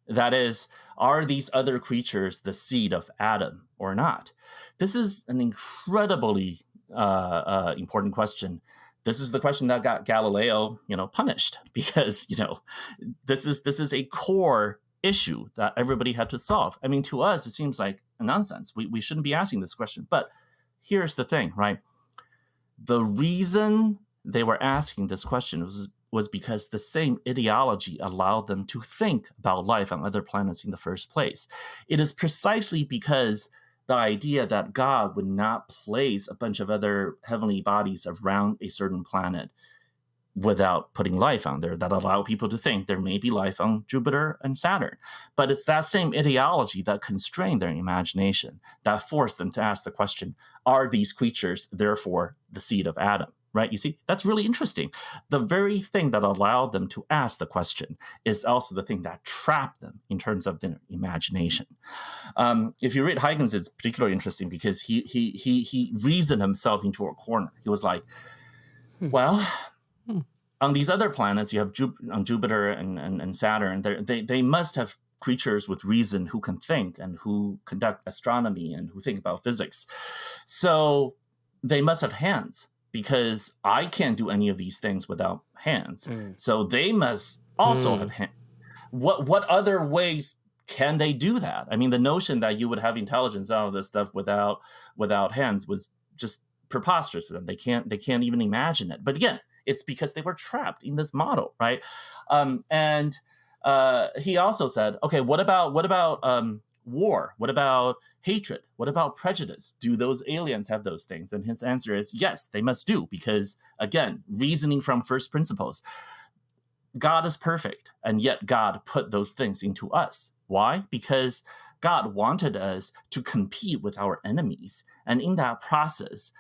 That is, are these other creatures the seed of Adam or not? This is an incredibly important question. This is the question that got Galileo, punished, because this is a core issue that everybody had to solve. I mean, to us, it seems like a nonsense. We shouldn't be asking this question. But here's the thing, right? The reason they were asking this question was because the same ideology allowed them to think about life on other planets in the first place. It is precisely because the idea that God would not place a bunch of other heavenly bodies around a certain planet without putting life on there that allow people to think there may be life on Jupiter and Saturn. But it's that same ideology that constrained their imagination, that forced them to ask the question, are these creatures therefore the seed of Adam? Right? You see, that's really interesting. The very thing that allowed them to ask the question is also the thing that trapped them in terms of their imagination. If you read Huygens, it's particularly interesting because he reasoned himself into a corner. He was like, well, on these other planets, you have on Jupiter and Saturn, they must have creatures with reason who can think and who conduct astronomy and who think about physics. So they must have hands, because I can't do any of these things without hands. So they must also have hands. What other ways can they do that? I mean, the notion that you would have intelligence out of this stuff without hands was just preposterous to them. They can't even imagine it. But again, it's because they were trapped in this model, right? And he also said, okay, what about war? What about hatred? What about prejudice? Do those aliens have those things? And his answer is yes, they must do, because again, reasoning from first principles, God is perfect, and yet God put those things into us. Why? Because God wanted us to compete with our enemies, and in that process,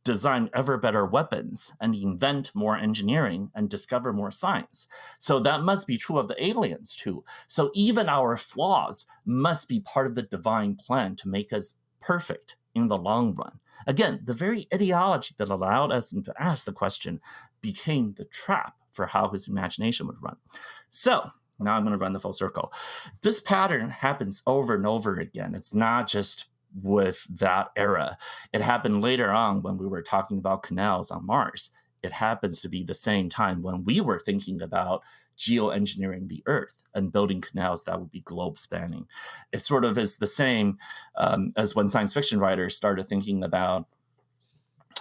design ever better weapons and invent more engineering and discover more science. So that must be true of the aliens too. So even our flaws must be part of the divine plan to make us perfect in the long run. Again, the very ideology that allowed us to ask the question became the trap for how his imagination would run. So now I'm going to run the full circle. This pattern happens over and over again. It's not just with that era. It happened later on when we were talking about canals on Mars. It happens to be the same time when we were thinking about geoengineering the Earth and building canals that would be globe spanning. It sort of is the same as when science fiction writers started thinking about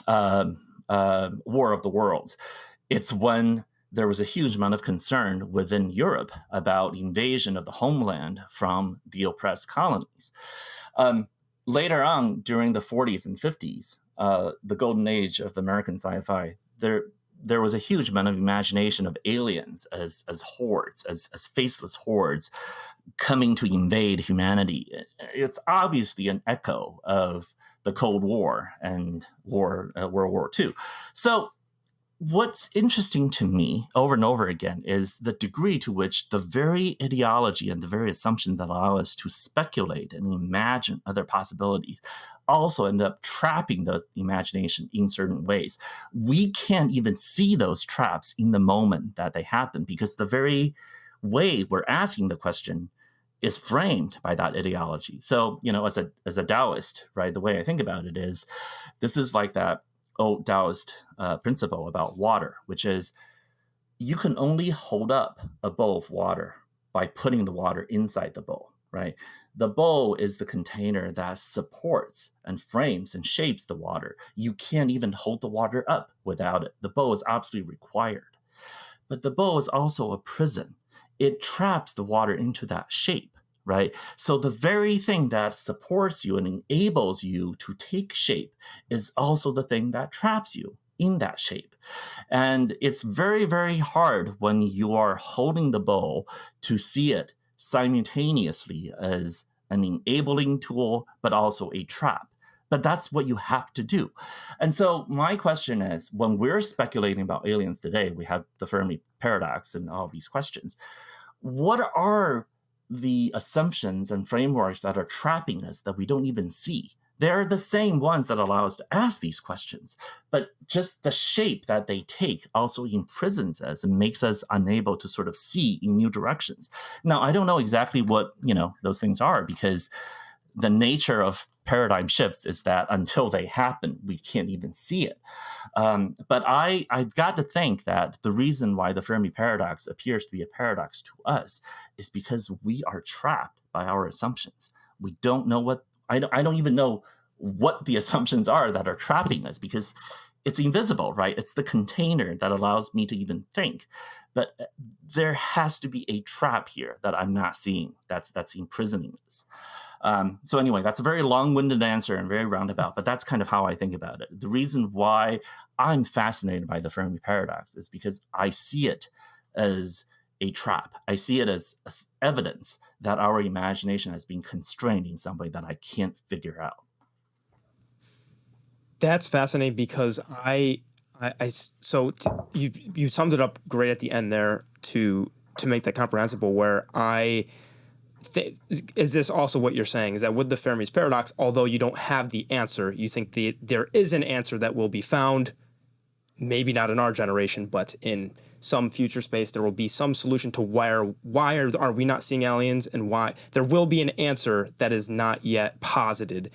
War of the Worlds. It's when there was a huge amount of concern within Europe about invasion of the homeland from the oppressed colonies. Later on, during the 40s and 50s, the golden age of American sci-fi, there was a huge amount of imagination of aliens as hordes, as faceless hordes coming to invade humanity. It's obviously an echo of the Cold War and World War II. So what's interesting to me over and over again is the degree to which the very ideology and the very assumptions that allow us to speculate and imagine other possibilities also end up trapping the imagination in certain ways. We can't even see those traps in the moment that they happen because the very way we're asking the question is framed by that ideology. So, as a Taoist, right, the way I think about it is this is like that old Taoist principle about water, which is you can only hold up a bowl of water by putting the water inside the bowl, right? The bowl is the container that supports and frames and shapes the water. You can't even hold the water up without it. The bowl is absolutely required. But the bowl is also a prison. It traps the water into that shape. Right. So the very thing that supports you and enables you to take shape is also the thing that traps you in that shape. And it's very, very hard when you are holding the bowl to see it simultaneously as an enabling tool, but also a trap. But that's what you have to do. And so my question is, when we're speculating about aliens today, we have the Fermi paradox and all these questions. What are the assumptions and frameworks that are trapping us that we don't even see? They're the same ones that allow us to ask these questions, but just the shape that they take also imprisons us and makes us unable to sort of see in new directions. Now, I don't know exactly what, those things are, because the nature of paradigm shifts is that until they happen, we can't even see it. But I've got to think that the reason why the Fermi paradox appears to be a paradox to us is because we are trapped by our assumptions. We don't know I don't even know what the assumptions are that are trapping us, because it's invisible, right? It's the container that allows me to even think. But there has to be a trap here that I'm not seeing that's imprisoning us. So anyway, that's a very long-winded answer and very roundabout, but that's kind of how I think about it. The reason why I'm fascinated by the Fermi paradox is because I see it as a trap. I see it as evidence that our imagination has been constrained in some way that I can't figure out. That's fascinating because you summed it up great at the end there to make that comprehensible, where is this also what you're saying, is that with the Fermi's paradox, although you don't have the answer, you think there is an answer that will be found, maybe not in our generation, but in some future space, there will be some solution to why are we not seeing aliens, and why there will be an answer that is not yet posited.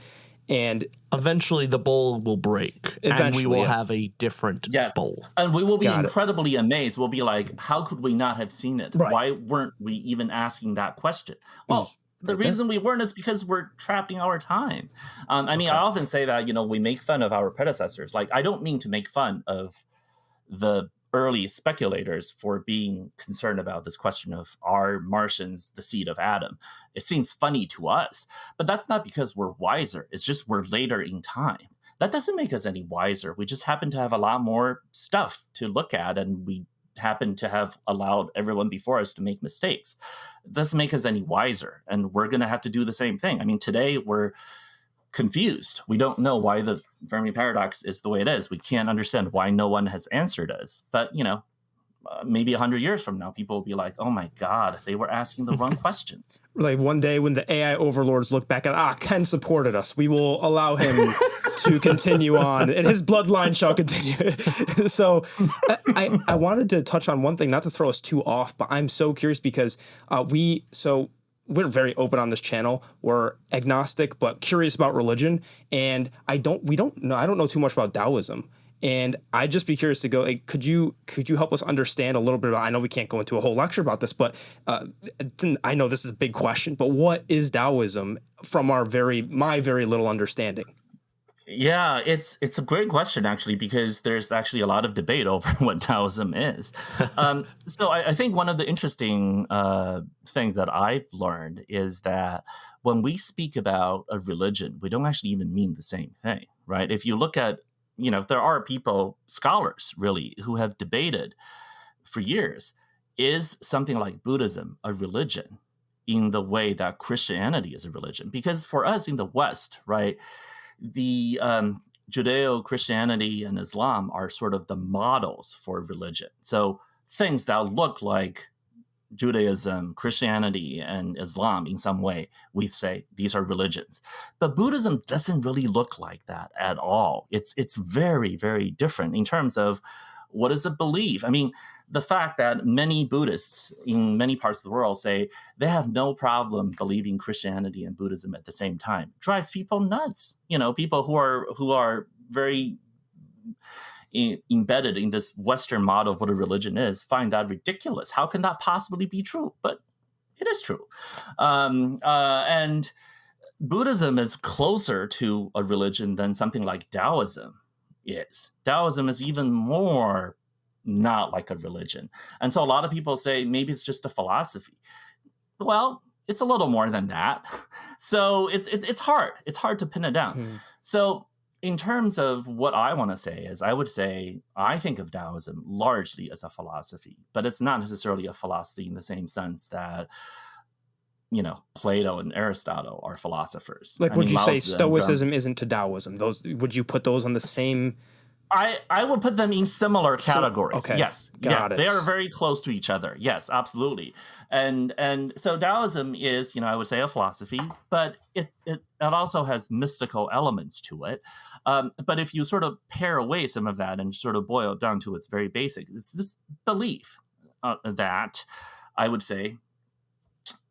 And eventually the bowl will break and we will have a different bowl. And we will be incredibly amazed. We'll be like, how could we not have seen it? Right. Why weren't we even asking that question? Well, the reason we weren't is because we're trapped in our time. I often say that, we make fun of our predecessors. Like, I don't mean to make fun of the early speculators for being concerned about this question of, are Martians the seed of Adam? It seems funny to us, but that's not because we're wiser. It's just we're later in time. That doesn't make us any wiser. We just happen to have a lot more stuff to look at, and we happen to have allowed everyone before us to make mistakes. It doesn't make us any wiser, and we're going to have to do the same thing. Today we're confused. We don't know why the Fermi paradox is the way it is. We can't understand why no one has answered us. But, maybe 100 years from now, people will be like, oh my God, they were asking the wrong questions. Like one day when the AI overlords look back at, Ken supported us, we will allow him to continue on, and his bloodline shall continue. So I wanted to touch on one thing, not to throw us too off, but I'm so curious because we're very open on this channel. We're agnostic, but curious about religion. And I don't know too much about Daoism. And I'd just be curious to go, could you help us understand a little bit about, I know we can't go into a whole lecture about this, but I know this is a big question, but what is Daoism from my very little understanding? Yeah, it's a great question, actually, because there's actually a lot of debate over what Taoism is. So I think one of the interesting things that I've learned is that when we speak about a religion, we don't actually even mean the same thing, right? If you look at, there are scholars really, who have debated for years, is something like Buddhism a religion in the way that Christianity is a religion? Because for us in the West, right, the Judeo-Christianity and Islam are sort of the models for religion. So things that look like Judaism, Christianity, and Islam in some way, we say these are religions. But Buddhism doesn't really look like that at all. It's very, very different in terms of what is a belief. I mean, the fact that many Buddhists in many parts of the world say they have no problem believing Christianity and Buddhism at the same time drives people nuts. People who are very embedded in this Western model of what a religion is find that ridiculous. How can that possibly be true? But it is true. And Buddhism is closer to a religion than something like Daoism is. Daoism is even more not like a religion. And so a lot of people say maybe it's just a philosophy. Well, it's a little more than that. So it's hard. It's hard to pin it down. So in terms of what I want to say is, I would say I think of Daoism largely as a philosophy, but it's not necessarily a philosophy in the same sense that, Plato and Aristotle are philosophers. Like, would you Lao say Tzu and Stoicism isn't to Daoism? Would you put those on the same? I would put them in similar categories. Okay. Yes. Got it. They are very close to each other. Yes, absolutely. And so Taoism is, I would say a philosophy, but it also has mystical elements to it. But if you sort of pare away some of that and sort of boil it down to its very basic, it's this belief that I would say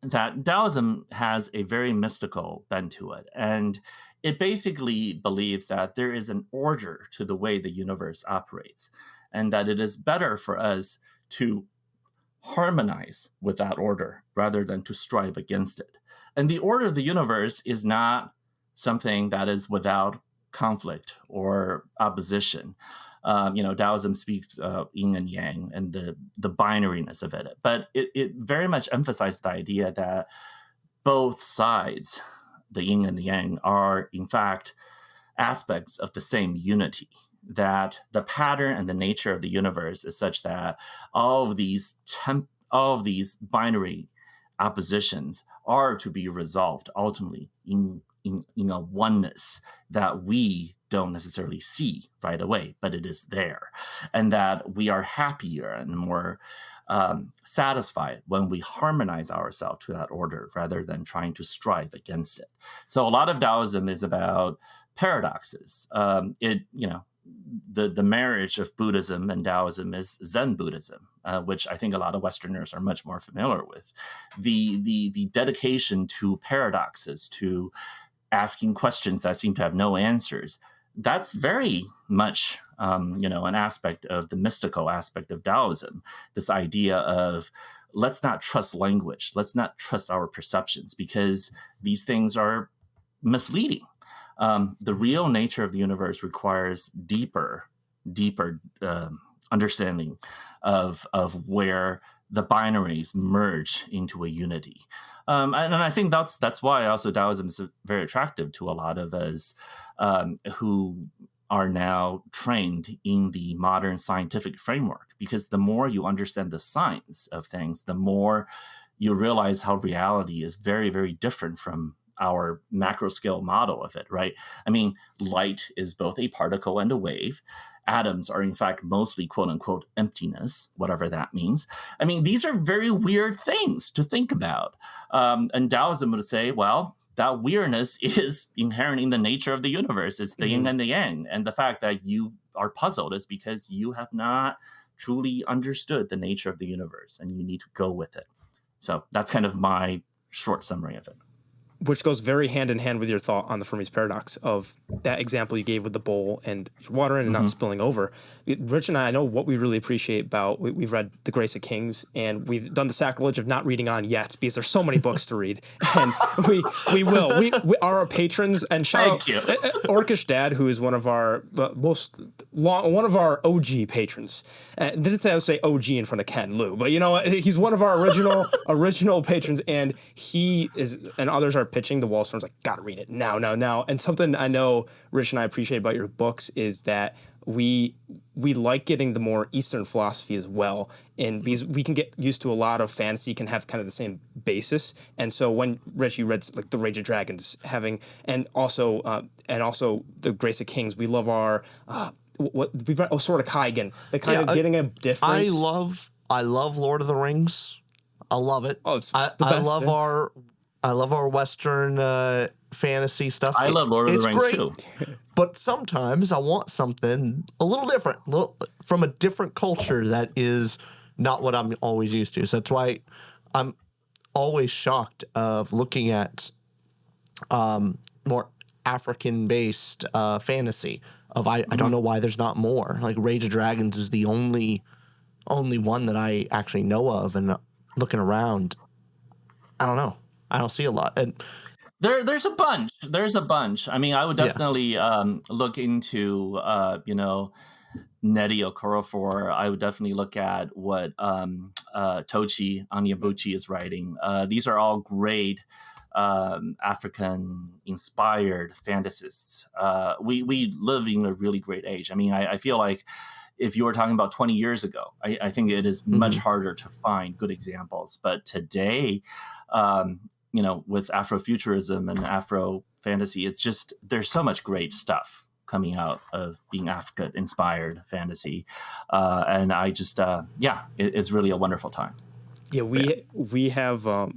that Taoism has a very mystical bent to it. And it basically believes that there is an order to the way the universe operates, and that it is better for us to harmonize with that order rather than to strive against it. And the order of the universe is not something that is without conflict or opposition. Taoism speaks yin and yang and the binariness of it, but it very much emphasized the idea that both sides, the yin and the yang, are in fact aspects of the same unity, that the pattern and the nature of the universe is such that all of these binary oppositions are to be resolved ultimately in a oneness that we don't necessarily see right away, but it is there, and that we are happier and more satisfied when we harmonize ourselves to that order rather than trying to strive against it. So a lot of Taoism is about paradoxes. The marriage of Buddhism and Taoism is Zen Buddhism, which I think a lot of Westerners are much more familiar with. The dedication to paradoxes, to asking questions that seem to have no answers, that's very much an aspect of the mystical aspect of Taoism. This idea of let's not trust language, let's not trust our perceptions, because these things are misleading. The real nature of the universe requires deeper understanding of where the binaries merge into a unity. And I think that's why also Taoism is very attractive to a lot of us who are now trained in the modern scientific framework, because the more you understand the science of things, the more you realize how reality is very, very different from our macro scale model of it, right? I mean, light is both a particle and a wave. Atoms are in fact mostly quote unquote emptiness, whatever that means. I mean, these are very weird things to think about. And Taoism would say, well, that weirdness is inherent in the nature of the universe. It's the yin and the yang. And the fact that you are puzzled is because you have not truly understood the nature of the universe, and you need to go with it. So that's kind of my short summary of it. Which goes very hand in hand with your thought on the Fermi's paradox of that example you gave with the bowl and water in and not spilling over. Rich and I know what we really appreciate about, we've read The Grace of Kings, and we've done the sacrilege of not reading on yet because there's so many books to read. And we will. We are our patrons, and shout out Orcish Dad, who is one of our one of our OG patrons. Didn't say I would say OG in front of Ken Liu, but he's one of our original patrons, and he is, and others are pitching the Wallstones like, gotta read it now. And something I know Rich and I appreciate about your books is that we like getting the more Eastern philosophy as well, and because we can get used to a lot of fantasy can have kind of the same basis. And so when Reggie read like the Rage of Dragons, and also the Grace of Kings, we love our what we've read. Oh, Sword of Kaigen, the kind of getting a different. I love Lord of the Rings. I love it. Oh, it's the best. I love our Western fantasy stuff. I love Lord of the Rings great, too. But sometimes I want something a little different, from a different culture that is not what I'm always used to. So that's why I'm always shocked of looking at more African-based fantasy. I don't know why there's not more. Like Rage of Dragons is the only one that I actually know of, and looking around, I don't know. I don't see a lot. And there's a bunch. There's a bunch. I mean, I would definitely look into Nnedi Okorafor. I would definitely look at what Tochi Onyebuchi is writing. These are all great African-inspired fantasists. We live in a really great age. I mean, I feel like if you were talking about 20 years ago, I think it is much harder to find good examples. But today, with Afrofuturism and Afro fantasy, it's just there's so much great stuff coming out of being Africa-inspired fantasy, and I just it's really a wonderful time. Yeah, we have. Well,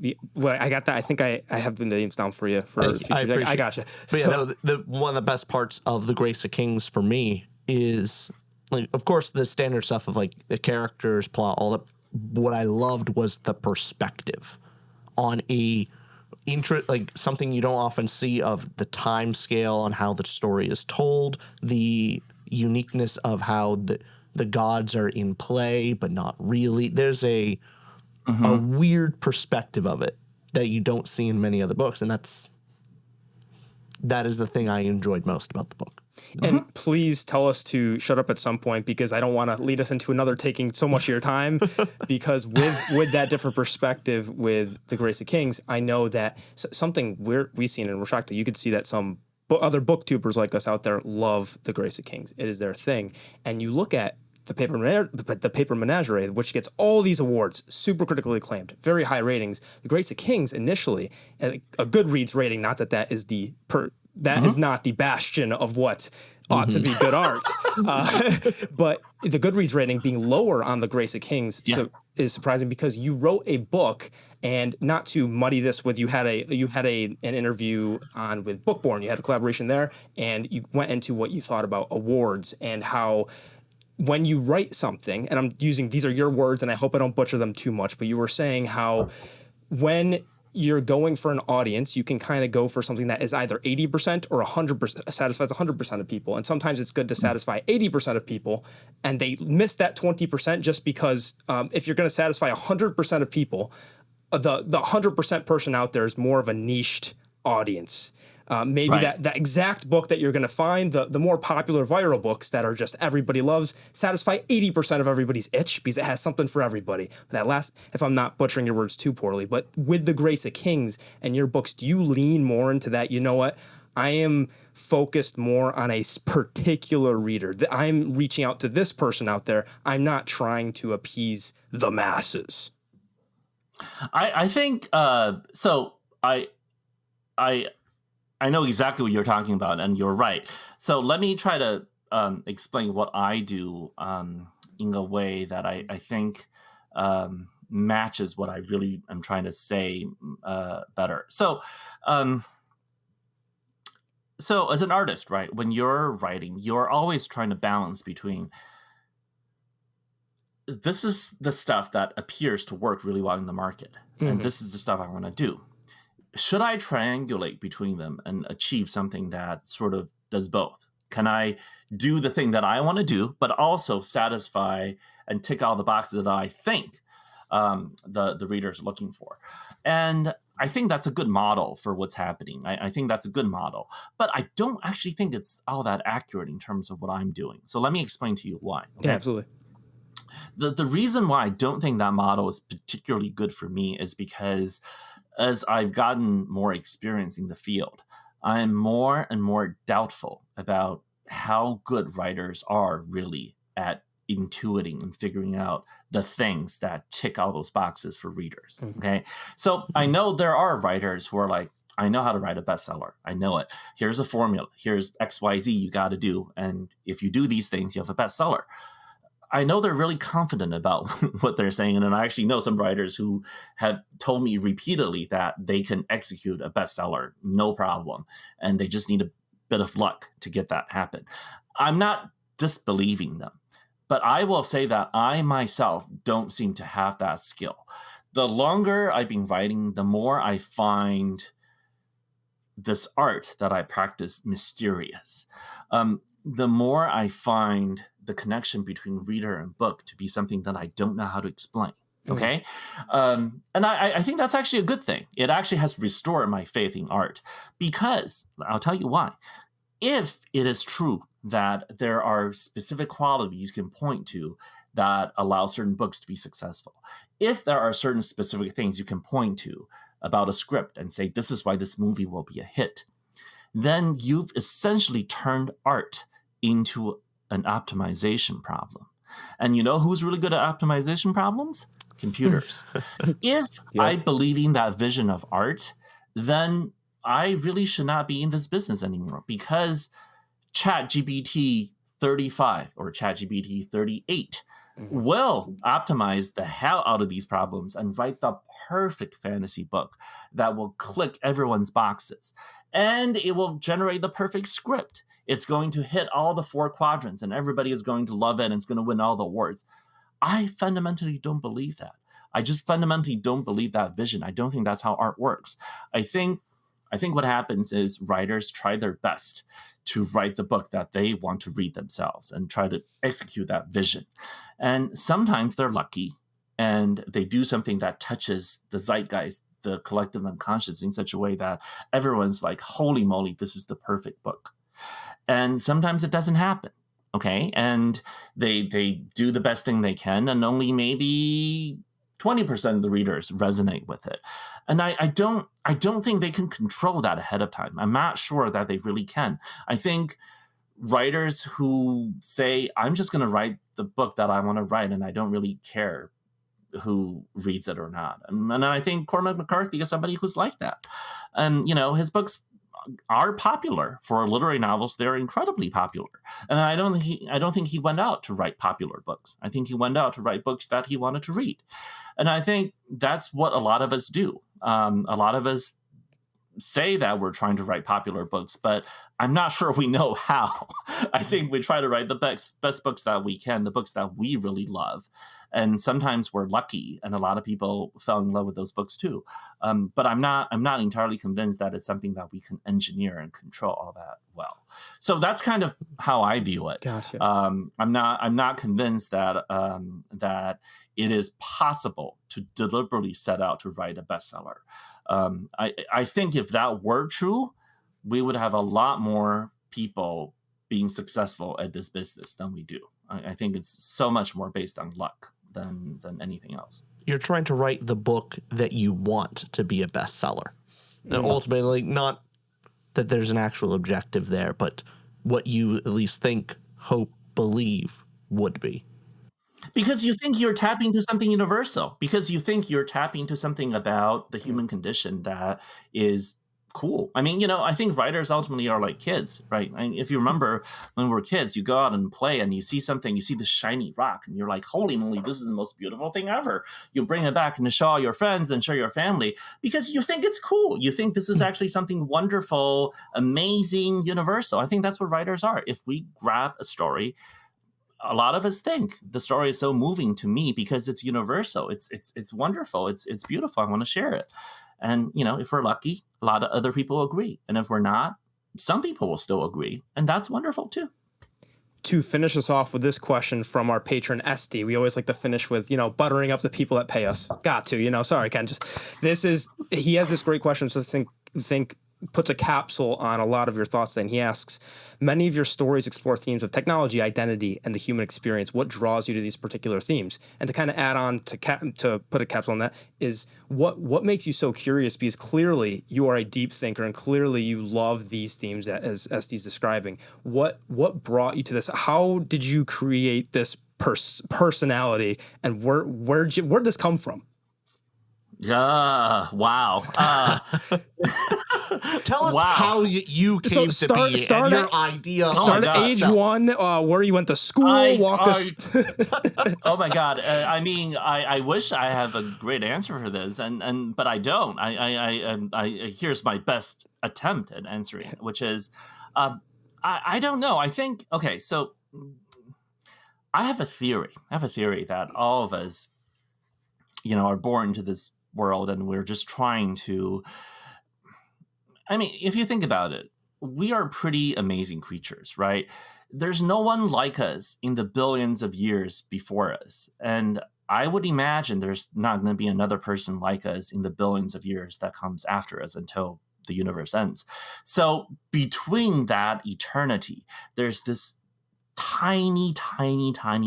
I got that. I think I have the names down for you for future. I gotcha. But one of the best parts of the Grace of Kings for me is, like, of course, the standard stuff of like the characters, plot, all that. What I loved was the perspective on like something you don't often see, of the time scale on how the story is told, the uniqueness of how the gods are in play but not really. There's a weird perspective of it that you don't see in many other books, and that is the thing I enjoyed most about the book. And please tell us to shut up at some point, because I don't want to lead us into another taking so much of your time. Because with that different perspective with the Grace of Kings, I know that something we've seen, and we're shocked that you could see that some other booktubers like us out there love the Grace of Kings. It is their thing. And you look at the paper Menagerie, which gets all these awards, super critically acclaimed, very high ratings. The Grace of Kings initially, a Goodreads rating, not that is is not the bastion of what ought to be good art. But the Goodreads rating being lower on the Grace of Kings is surprising, because you wrote a book, and not to muddy this with, you had an interview on with Bookborn, you had a collaboration there, and you went into what you thought about awards and how when you write something, and these are your words, and I hope I don't butcher them too much, but you were saying how when you're going for an audience, you can kind of go for something that is either 80% or 100%, satisfies 100% of people. And sometimes it's good to satisfy 80% of people, and they miss that 20% just because if you're going to satisfy 100% of people, the 100% person out there is more of a niched audience. Maybe that exact book that you're going to find, the more popular viral books that are just everybody loves, satisfy 80% of everybody's itch because it has something for everybody. That last, if I'm not butchering your words too poorly, but with the Grace of Kings and your books, do you lean more into that? You know what? I am focused more on a particular reader. I'm reaching out to this person out there. I'm not trying to appease the masses. I think so. I know exactly what you're talking about, and you're right. So let me try to explain what I do in a way that I think matches what I really am trying to say better. So as an artist, right, when you're writing, you're always trying to balance between, this is the stuff that appears to work really well in the market, and this is the stuff I want to do. Should I triangulate between them and achieve something that sort of does both? Can I do the thing that I want to do, but also satisfy and tick all the boxes that I think the reader's looking for? And I think that's a good model for what's happening. I think that's a good model. But I don't actually think it's all that accurate in terms of what I'm doing. So let me explain to you why. Okay? Yeah, absolutely. The reason why I don't think that model is particularly good for me is because as I've gotten more experience in the field, I'm more and more doubtful about how good writers are really at intuiting and figuring out the things that tick all those boxes for readers. Okay. So I know there are writers who are like, I know how to write a bestseller. I know it. Here's a formula. Here's XYZ you got to do. And if you do these things, you have a bestseller. I know they're really confident about what they're saying. And I actually know some writers who have told me repeatedly that they can execute a bestseller, no problem. And they just need a bit of luck to get that happen. I'm not disbelieving them, but I will say that I myself don't seem to have that skill. The longer I've been writing, the more I find this art that I practice mysterious. The more I find the connection between reader and book to be something that I don't know how to explain. Okay. And I think that's actually a good thing. It actually has restored my faith in art, because I'll tell you why. If it is true that there are specific qualities you can point to that allow certain books to be successful, if there are certain specific things you can point to about a script and say, this is why this movie will be a hit, then you've essentially turned art into an optimization problem. And you know who's really good at optimization problems? Computers. If I believe in that vision of art, then I really should not be in this business anymore, because ChatGPT 35 or ChatGPT 38 will optimize the hell out of these problems and write the perfect fantasy book that will click everyone's boxes. And it will generate the perfect script. It's going to hit all the 4 quadrants and everybody is going to love it and it's going to win all the awards. I fundamentally don't believe that. I just fundamentally don't believe that vision. I don't think that's how art works. I think what happens is writers try their best to write the book that they want to read themselves and try to execute that vision. And sometimes they're lucky and they do something that touches the zeitgeist, the collective unconscious, in such a way that everyone's like, holy moly, this is the perfect book. And sometimes it doesn't happen. Okay. And they do the best thing they can, and only maybe 20% of the readers resonate with it. And I don't think they can control that ahead of time. I'm not sure that they really can. I think writers who say, I'm just going to write the book that I want to write, and I don't really care who reads it or not. And I think Cormac McCarthy is somebody who's like that. And, his books are popular. For literary novels, they're incredibly popular. And I don't think he went out to write popular books. I think he went out to write books that he wanted to read. And I think that's what a lot of us do. A lot of us say that we're trying to write popular books, but I'm not sure we know how. I think we try to write the best books that we can, the books that we really love. And sometimes we're lucky, and a lot of people fell in love with those books too. But I'm not entirely convinced that it's something that we can engineer and control all that well. So that's kind of how I view it. Gotcha. I'm not convinced that that it is possible to deliberately set out to write a bestseller. I think if that were true, we would have a lot more people being successful at this business than we do. I think it's so much more based on luck than anything else. You're trying to write the book that you want to be a bestseller. And ultimately, not that there's an actual objective there, but what you at least think, hope, believe would be. Because you think you're tapping into something universal. Because you think you're tapping into something about the human condition that is cool. I mean, I think writers ultimately are like kids, right? I mean, if you remember when we were kids, you go out and play and you see something, you see the shiny rock, and you're like, holy moly, this is the most beautiful thing ever. You bring it back and show all your friends and show your family because you think it's cool. You think this is actually something wonderful, amazing, universal. I think that's what writers are. If we grab a story, a lot of us think the story is so moving to me because it's universal. It's wonderful. It's beautiful. I want to share it. And, if we're lucky, a lot of other people agree. And if we're not, some people will still agree. And that's wonderful, too. To finish us off with this question from our patron, SD, we always like to finish with, buttering up the people that pay us. Got to, sorry, Ken. He has this great question. So think puts a capsule on a lot of your thoughts. And he asks, many of your stories explore themes of technology, identity, and the human experience. What draws you to these particular themes? And to kind of add on to put a capsule on that is what makes you so curious? Because clearly you are a deep thinker, and clearly you love these themes as Steve's describing. What brought you to this? How did you create this personality, and where'd this come from? Wow. Tell us Wow. how you came to be and your idea. Start at age one, where you went to school. Walk us. Oh my God! I mean, I wish I have a great answer for this, but I don't. Here's my best attempt at answering it, which is, I don't know. I think okay. So I have a theory. That all of us, are born into this world, and we're just trying to. I mean, if you think about it, we are pretty amazing creatures, right? There's no one like us in the billions of years before us. And I would imagine there's not going to be another person like us in the billions of years that comes after us until the universe ends. So between that eternity, there's this tiny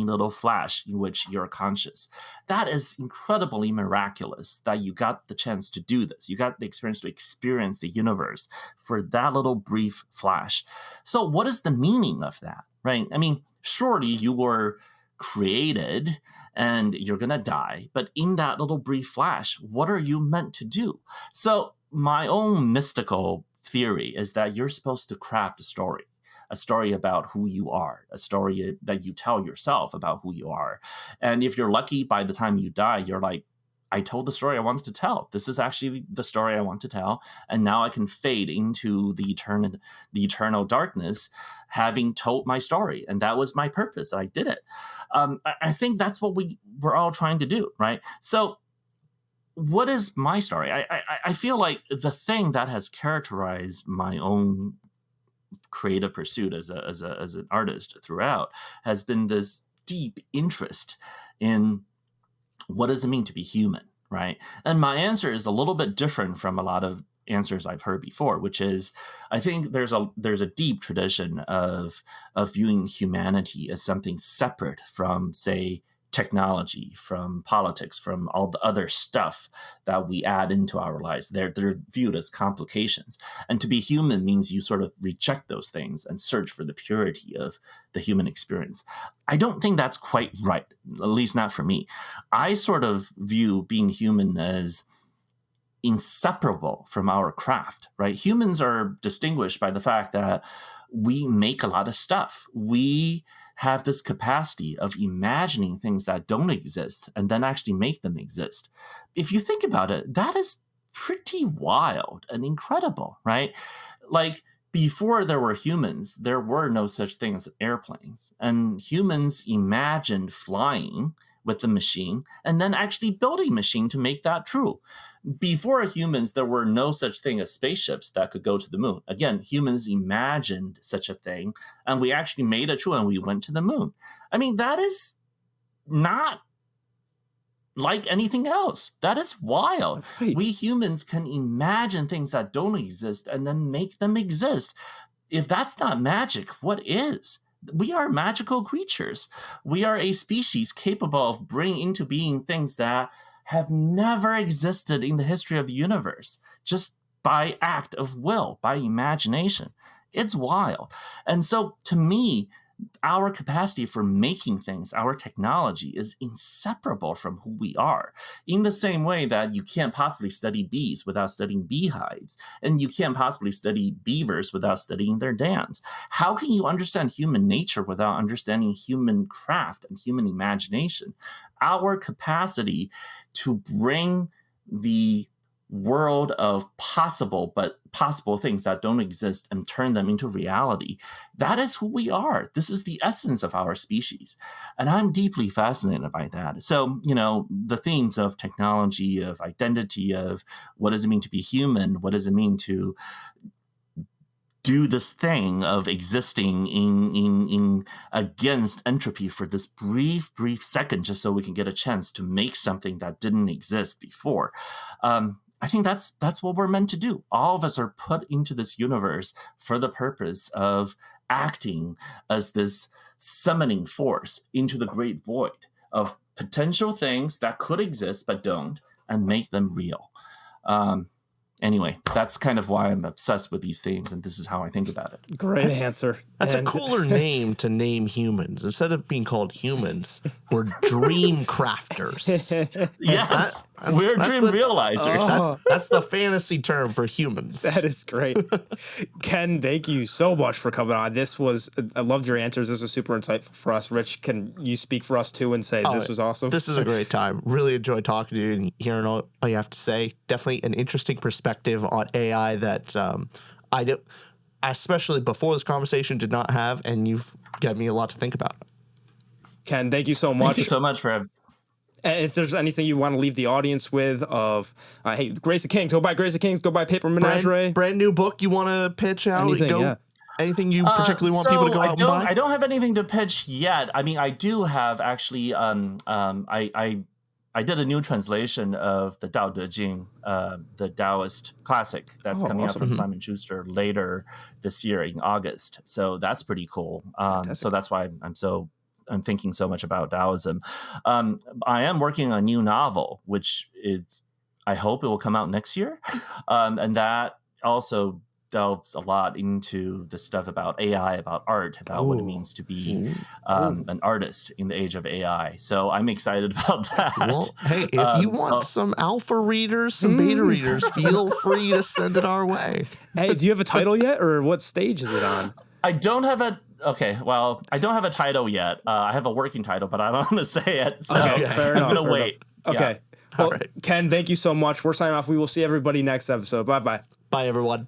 little flash in which you're conscious. That is incredibly miraculous that you got the chance to do this. You got the experience to experience the universe for that little brief flash. So what is the meaning of that, right? I mean, surely you were created and you're gonna die, but in that little brief flash, what are you meant to do? So my own mystical theory is that you're supposed to craft a story about who you are, a story that you tell yourself about who you are. And if you're lucky, by the time you die, you're like, I told the story I wanted to tell. This is actually the story I want to tell. And now I can fade into the eternal darkness, having told my story. And that was my purpose. I did it. I think that's what we're all trying to do, right? So what is my story? I feel like the thing that has characterized my own creative pursuit as an artist throughout has been this deep interest in what does it mean to be human, right? And my answer is a little bit different from a lot of answers I've heard before, which is I think there's a deep tradition of viewing humanity as something separate from, say, technology, from politics, from all the other stuff that we add into our lives. They're viewed as complications. And to be human means you sort of reject those things and search for the purity of the human experience. I don't think that's quite right, at least not for me. I sort of view being human as inseparable from our craft, right? Humans are distinguished by the fact that we make a lot of stuff. We have this capacity of imagining things that don't exist and then actually make them exist. If you think about it, that is pretty wild and incredible, right? Like before there were humans, there were no such thing as airplanes. And humans imagined flying with the machine and then actually building a machine to make that true. Before humans, there were no such thing as spaceships that could go to the moon. Again, humans imagined such a thing, and we actually made it true, and we went to the moon. I mean, that is not like anything else. That is wild. Right. We humans can imagine things that don't exist and then make them exist. If that's not magic, what is? We are magical creatures. We are a species capable of bringing into being things that have never existed in the history of the universe, just by act of will, by imagination. It's wild. And so to me, our capacity for making things, our technology is inseparable from who we are. In the same way that you can't possibly study bees without studying beehives, and you can't possibly study beavers without studying their dams. How can you understand human nature without understanding human craft and human imagination? Our capacity to bring the world of possible things that don't exist and turn them into reality, that is who we are. This is the essence of our species, and I'm deeply fascinated by that. So the themes of technology, of identity, of what does it mean to be human, what does it mean to do this thing of existing in against entropy for this brief second, just so we can get a chance to make something that didn't exist before. I think that's what we're meant to do. All of us are put into this universe for the purpose of acting as this summoning force into the great void of potential things that could exist but don't, and make them real. Anyway, that's kind of why I'm obsessed with these themes, and this is how I think about it. Great answer. That's a cooler name to name humans. Instead of being called humans, we're dream crafters. Yes, we're dream realizers. That's the fantasy term for humans. That is great. Ken, thank you so much for coming on. I loved your answers. This was super insightful for us. Rich, can you speak for us too and say this was awesome? This is a great time. Really enjoyed talking to you and hearing all you have to say. Definitely an interesting perspective on AI that I do, especially before this conversation, did not have, and you've given me a lot to think about. Ken, thank you so much. Thank you so much for having. And if there's anything you want to leave the audience with of, hey, Grace of Kings, go buy Grace of Kings, go buy Paper Menagerie. Brand new book you want to pitch out? Anything you particularly want people to go out and buy? I don't have anything to pitch yet. I mean, I do have actually, I did a new translation of the Tao Te Ching, the Taoist classic that's coming out from Simon Schuster later this year in August. So that's pretty cool. So that's why I'm thinking so much about Daoism. I am working on a new novel, which I hope it will come out next year. And that also delves a lot into the stuff about AI, about art, about what it means to be an artist in the age of AI. So I'm excited about that. Well, hey, if you want some alpha readers, some beta readers, feel free to send it our way. Hey, do you have a title yet, or what stage is it on? I don't have a title yet. I have a working title, but I don't want to say it. So fair enough. I'm going to wait. Okay. Yeah. Well, Ken, thank you so much. We're signing off. We will see everybody next episode. Bye-bye. Bye, everyone.